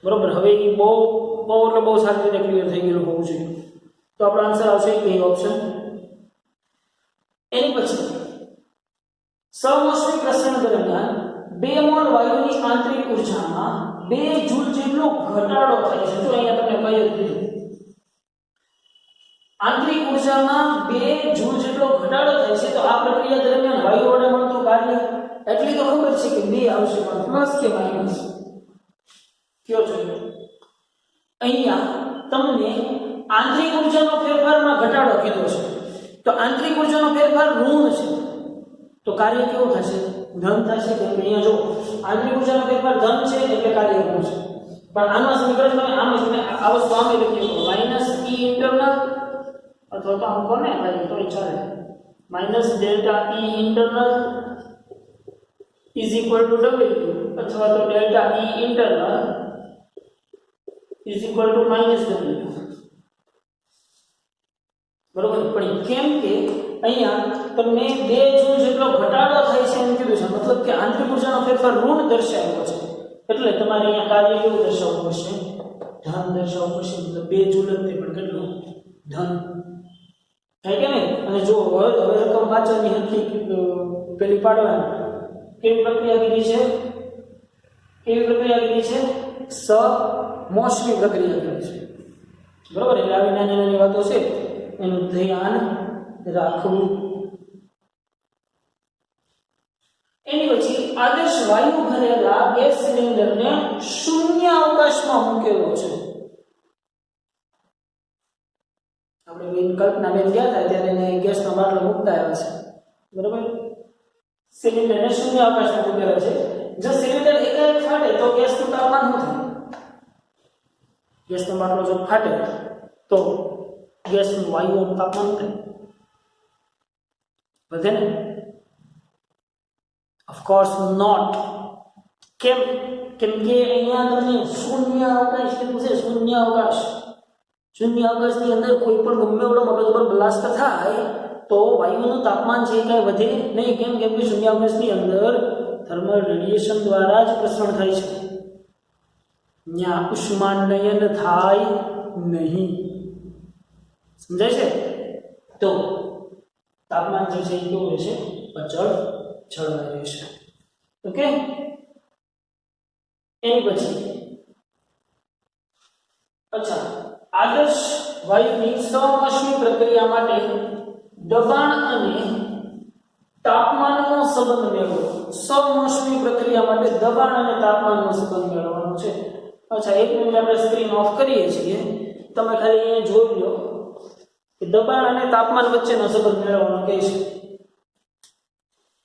બરોબર. હવે એ બહુ સારી રીતે ક્લિયર થઈ ગયેલું હોવું જોઈએ. તો આપણો આન્સર આવશે એ ઓપ્શન. એની પછી સમોષ્મી પ્રસરણ દરમિયાન 2 મોલ વાયુની આંતરિક ઊર્જામાં 2 જૂલ જેટલો ઘટાડો થાય છે. જો અહીંયા તમને કહી દીધું આંતરિક ઉર્જામાં 2 જૂલ જેટલો ઘટાડો થાય છે તો આ પ્રક્રિયા દરમિયાન વાયુ વડે મળતું કાર્ય એટલી તો ખબર છે કે 2 આવશે, પણ પ્લસ કે માઈનસ કયો જોઈએ? અહીંયા તમને આંતરિક ઉર્જાનો ફેરફારમાં ઘટાડો કીધો છે, તો આંતરિક ઉર્જાનો ફેરફાર ઋણ છે તો કાર્ય કેવું થશે? ધન થશે. કે અહીંયા જો આંતરિક ઉર્જાનો ફેરફાર ધન છે એટલે કાર્ય ઋણ છે, પણ આનું સમીકરણ તમે આમ તમે આ વસ્તુ આમ લખી શકો માઈનસ E ઇન્ટરનલ અથવા તો આમ કોને ભાઈ તો ચાલે minus delta E internal is equal to W અથવા તો delta E internal is equal to minus W. બરોબર? પણ કેમ કે અહીંયા તમને 2 જૂલ જેટલો ઘટાડો થાય છે એમ કીધું છે, મતલબ કે આંતરિક ઉર્જાનો ફેરફાર ઋણ દર્શાવ્યો છે, એટલે તમારે અહીંયા કાર્ય કેવું દર્શાવવું પડશે? ધન દર્શાવવું પડશે. મતલબ 2 જૂલ જ તે પણ કેટલું? ધન. થાય કે નહીં? અને જો હવે રકમ વાંચવાની હતી પેલી પાડવાની કેવી પ્રક્રિયા કીધી છે? કેવી પ્રક્રિયા કીધી છે? સમોષ્મી પ્રક્રિયા કીધી છે. બરોબર? એટલે આવી નાની નાની વાતો છે એનું ધ્યાન રાખવું. એની પછી આદર્શ વાયુ ભરેલા ગેસ સિલિન્ડરને શૂન્ય અવકાશમાં મૂકેલો છે. આપણે બેન કલ્પના બેન ગયા હતા ત્યારે એને ગેસનો બાટલો મૂકતા આવ્યા છે. બરોબર? સિલિન્ડરને શૂન્ય અવકાશમાં મૂકેલો છે. જો સિલિન્ડર એકાએક ફાટે તો ગેસનું તાપમાન શું થાય? ગેસનો બાટલો જો ફાટે તો ગેસનું વાયુનું તાપમાન થાય વધે ને? Of course not. કેમ? કેમ કે અહીંયા તમને શૂન્ય અવકાશ કીધું છે. શૂન્ય અવકાશ. શૂન્ય અવકાશની અંદર કોઈ પણ ગમે એવડો મોટો જબર બ્લાસ્ટ થાય તો વાયુનું તાપમાન છે કાંઈ વધે નહીં. કેમ? કેમ કે શૂન્ય અવકાશની અંદર થર્મલ રેડિયેશન દ્વારા જ પ્રસરણ થાય છે. ત્યાં ઉષ્માનયન થાય નહીં. સમજાય છે? તો તાપમાન જે છે એ કેવું રહેશે? અચળ જળવાઈ રહેશે. ઓકે? એની પછી અચ્છા, આદર્શ વાયુની સમોષ્મી પ્રક્રિયા માટે દબાણ અને તાપમાનનો સંબંધ મેળવો. સમોષ્મી પ્રક્રિયા માટે દબાણ અને તાપમાનનો સંબંધ મેળવવાનો છે. અચ્છા, એક મિનિટ આપણે સ્ક્રીન ઓફ કરીએ છીએ. તમે ખાલી અહીંયા જોઈ લો કે દબાણ અને તાપમાન વચ્ચેનો સંબંધ મેળવવાનો કહે છે.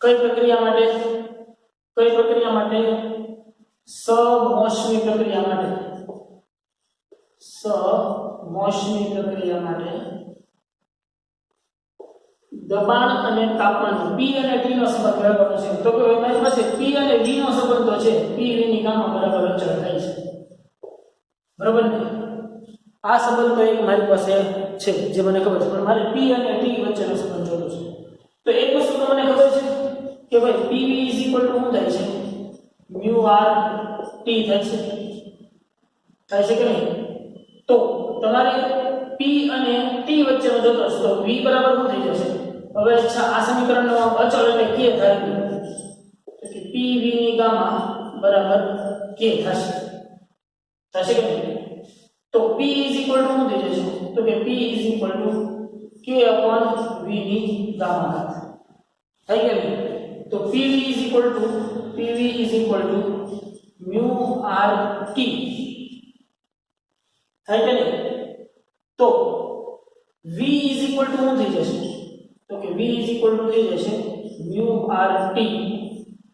કઈ પ્રક્રિયા માટે? કઈ પ્રક્રિયા માટે? સમોષ્મી પ્રક્રિયા માટે. સમોષ્મી પ્રક્રિયા માટે દબાણ અને તાપમાન P અને T નો સંબંધ મેળવવાનો છે. તો કે મારી પાસે P અને V નો સંબંધ તો છે. P V ની ગામા બરાબર અચળ થાય છે. બરાબર ને? આ સંબંધ તો એક મારી પાસે છે જે મને ખબર છે, પણ મારે P અને T વચ્ચેનો સંબંધ જોડવો છે. તો એક વસ્તુ તો મને ખબર છે કે ભાઈ PV શું થાય છે? mu r T થાય છે. થાય છે કે નહીં? તો તમારે P અને T વચ્ચેનો જોતો છે તો V બરાબર શું થઈ જશે? હવે આ સમીકરણનો અચળ એટલે k થાય તો કે PV ની ગામા બરાબર k થશે. થશે કે નહીં? તો P શું થઈ જશે? તો કે P k V ની ગામા ઘાત. થાય કે નહીં? તો PV mu r t. થાય કે નહીં? તો V શું થઈ જશે? તો કે V થઈ જશે mu r t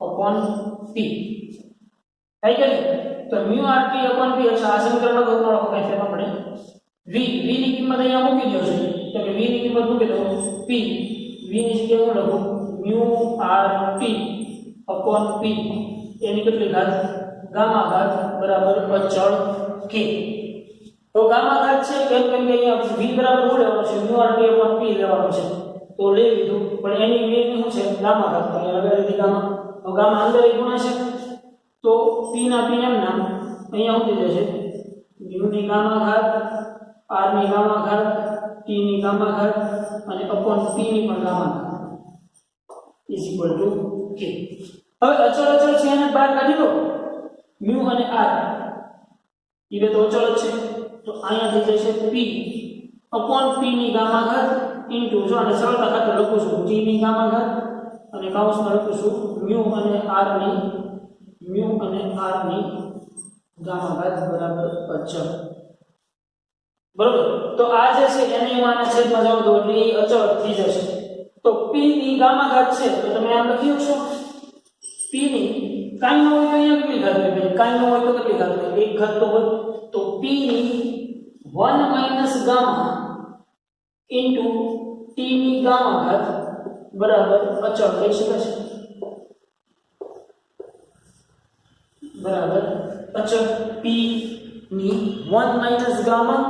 upon p. થાય કે નહીં? તો mu r t upon p. અચ્છા, આ સમીકરણનો ગોતવાનો કઈ ફેર ન પડે. V ની કિંમત અહીંયા મૂકી દો છે. તો કે V ની કિંમત મૂકી દો p. V ની જગ્યાએ હું લખું mu r t upon p. એની કેટલી ઘાત? ગામા ઘાત બરાબર અચળ k. તો ગામા ઘાત છે કેમ કે અહીંયા v બરાબર શું લેવાનું છે? mu r t upon p લેવાનું છે. તો લઈ લીધું, પણ એની વેલ્યુ શું છે? ગામા ઘાત. તો અહીંયા લગાડી ગામા. તો ગામા અંદર એક ગુણા છે તો p ના p એમ નામ અહીંયા શું થઈ જશે? mu ની ગામા ઘાત, r ની ગામા ઘાત, t ની ગામા ઘાત અને upon p ની પણ ગામા ઘાત = k. હવે અચળ છે એને બહાર કાઢી લો. mu અને r એ બે તો અચળ છે, તો અહીંયા થઈ જશે p अपॉन p ની ગામા ઘાત ઇન્ટુ જો અને સરળતા ખાતર લખું છું t ની ગામા ઘાત અને કૌંસમાં લખું છું મ્યુ અને r ની ગામા ઘાત બરાબર અચળ. બરોબર, તો આ જે છે એને હું આના છેદમાં જાવ તો એટલે એ અચળ થઈ જશે. તો p ની ગામા ઘાત છે તો તમે આમ લખી શકશો p ની કાઈ ન હોય તો અહીંયા કેટલી ઘાત હોય ભાઈ, કાઈ ન હોય તો કેટલી ઘાત હોય, એક ઘાત તો હોય. તો p ની 1 માઈનસ ગામા ઇન્ટુ t ની ગામા ઘાત બરાબર અચળ થઈ શકે છે. બરાબર અચળ p ની 1 માઈનસ ગામા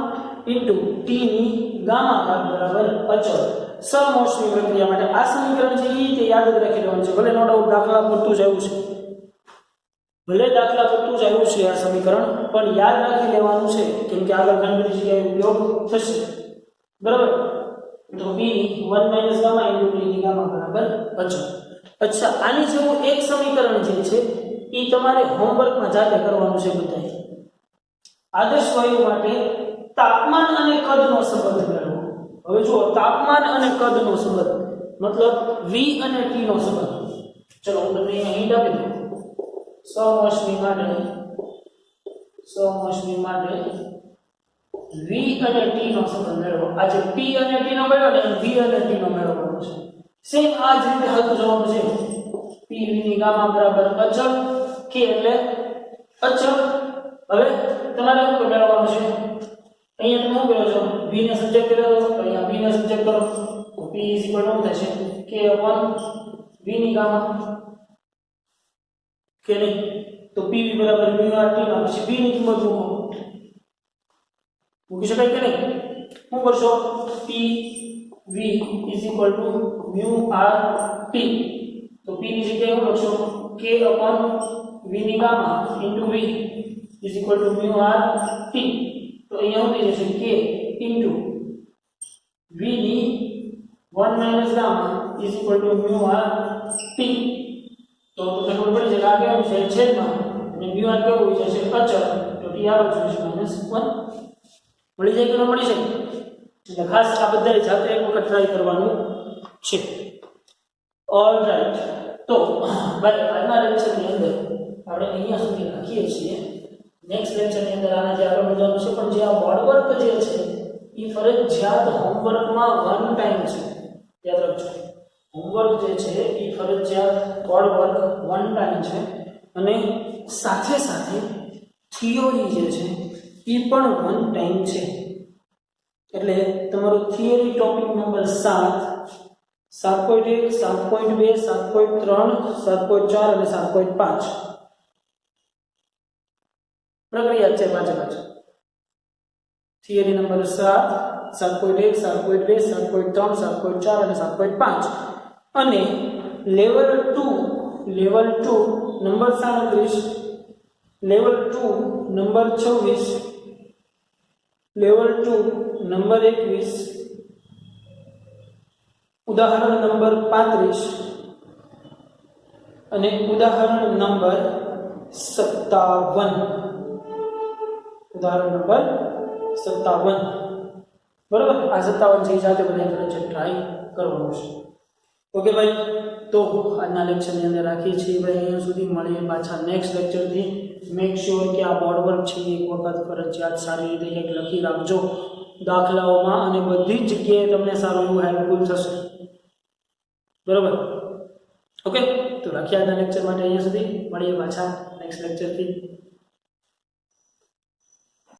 ઇન્ટુ t ની ગામા ઘાત બરાબર અચળ. સમોષ્મી પ્રક્રિયા માટે આ સમીકરણ છે એ તે યાદ રાખી લેવાનું છે. ભલે નો ડાઉટ દાખલા પૂરતું જ આવ્યું છે, ભલે દાખલા પૂરતું જ આવ્યું છે આ સમીકરણ, પણ યાદ રાખી લેવાનું છે કેમ કે આગળ ઘણી બધી જગ્યાએ ઉપયોગ થશે. બરાબર, તો p ની 1 માઈનસ ગામા ઇન્ટુ t ની ગામા બરાબર અચળ. અચ્છા, આની જેવું એક સમીકરણ જે છે એ તમારે હોમવર્કમાં જાતે કરવાનું છે બધાએ. આદર્શ વાયુ માટે તાપમાન અને કદનો સંબંધ મેળવો. હવે જુઓ, તાપમાન અને કદનો સંબંધ મતલબ v અને t નો સંબંધ. ચલો હું તમને અહીં આપી દઉં. સમોષ્મી માટે v અને t નો સંબંધ મેળવો. આ જે p અને t નો મેળવો ને v અને t નો મેળવવાનો છે. સેમ આ જ રીતે હાલતું જવાનું છે. p v ની ગામા બરાબર અચળ, k એટલે અચળ. હવે તમારે શું મેળવવાનું છે? અહીંયા તમે શું કરો છો? v ને સબજેક્ટ કરો તો અહીંયા v ને સબજેક્ટ કરો તો p શું થશે? k v ની ગામા કે નહીં તો pv બરાબર μ r t માં પછી b ની કિંમત મૂકી શકાય કે નહીં? શું કરશો? pv μ r t તો p ની જગ્યાએ શું લખશો? k v ની gamma into v μ r t. તો અહીંયા શું થઈ જશે? k ઇન્ટુ v ની 1 માઈનસ ગામા μ r t. તો તમને ખબર પડી છે કે આ કેવું છે? છેદમાં, અને μ r કેવું છે? અચળ. તો t આવો છે -1. મળી જાય કે ન મળી જાય? એટલે ખાસ આ બધાએ જાતે એક વખત ટ્રાય કરવાનું છે. ઓલરાઈટ, તો આજના લેક્ચરની અંદર આપણે અહીંયા સુધી રાખીએ છીએ. નેક્સ્ટ લેક્ચરની અંદર આના જે આગળ વધવાનું છે, પણ જે આ બોર્ડ વર્ક જે છે એ ફરજિયાત હોમવર્કમાં 1 ટાઈમ છે. યાદ રાખજો, હોમવર્ક જે છે એ ફરજિયાત બોર્ડ વર્ક 1 ટાઈમ છે, અને સાથે સાથે થિયોરી જે છે એ પણ 1 ટાઈમ છે. એટલે તમારો થિયરી ટોપિક નંબર 7, 7.1, 7.2, 7.3, 7.4 અને 7.5 પ્રક્રિયા છે પાંચ. થિયરી નંબર 7, 7.1, 7.2, 7.3, 7.4 અને 7.5 અને level 2 number 37, level 2 number 26, level 2 number 21, ઉદાહરણ નંબર 35 અને ઉદાહરણ નંબર 57. ઉદાહરણ નંબર 57. બરોબર, આ 57 છે સાથે બનાવી છે, ટ્રાય કરવાનું છે. ઓકે ભાઈ, તો આજના લેક્ચરની અંદર રાખીએ છીએ ભાઈ અહીંયા સુધી. મળીએ પાછા નેક્સ્ટ લેક્ચરથી. મેક શ્યોર કે આ બોર્ડ વર્ક છે એક વખત ફરજિયાત સારી રીતે એક લખી રાખજો દાખલાઓમાં, અને બધી જ જગ્યાએ તમને સારું એવું હેલ્પફુલ થશે. બરોબર, ઓકે, તો રાખીએ આજના લેક્ચર માટે અહીંયા સુધી. મળીએ પાછા નેક્સ્ટ લેક્ચરથી.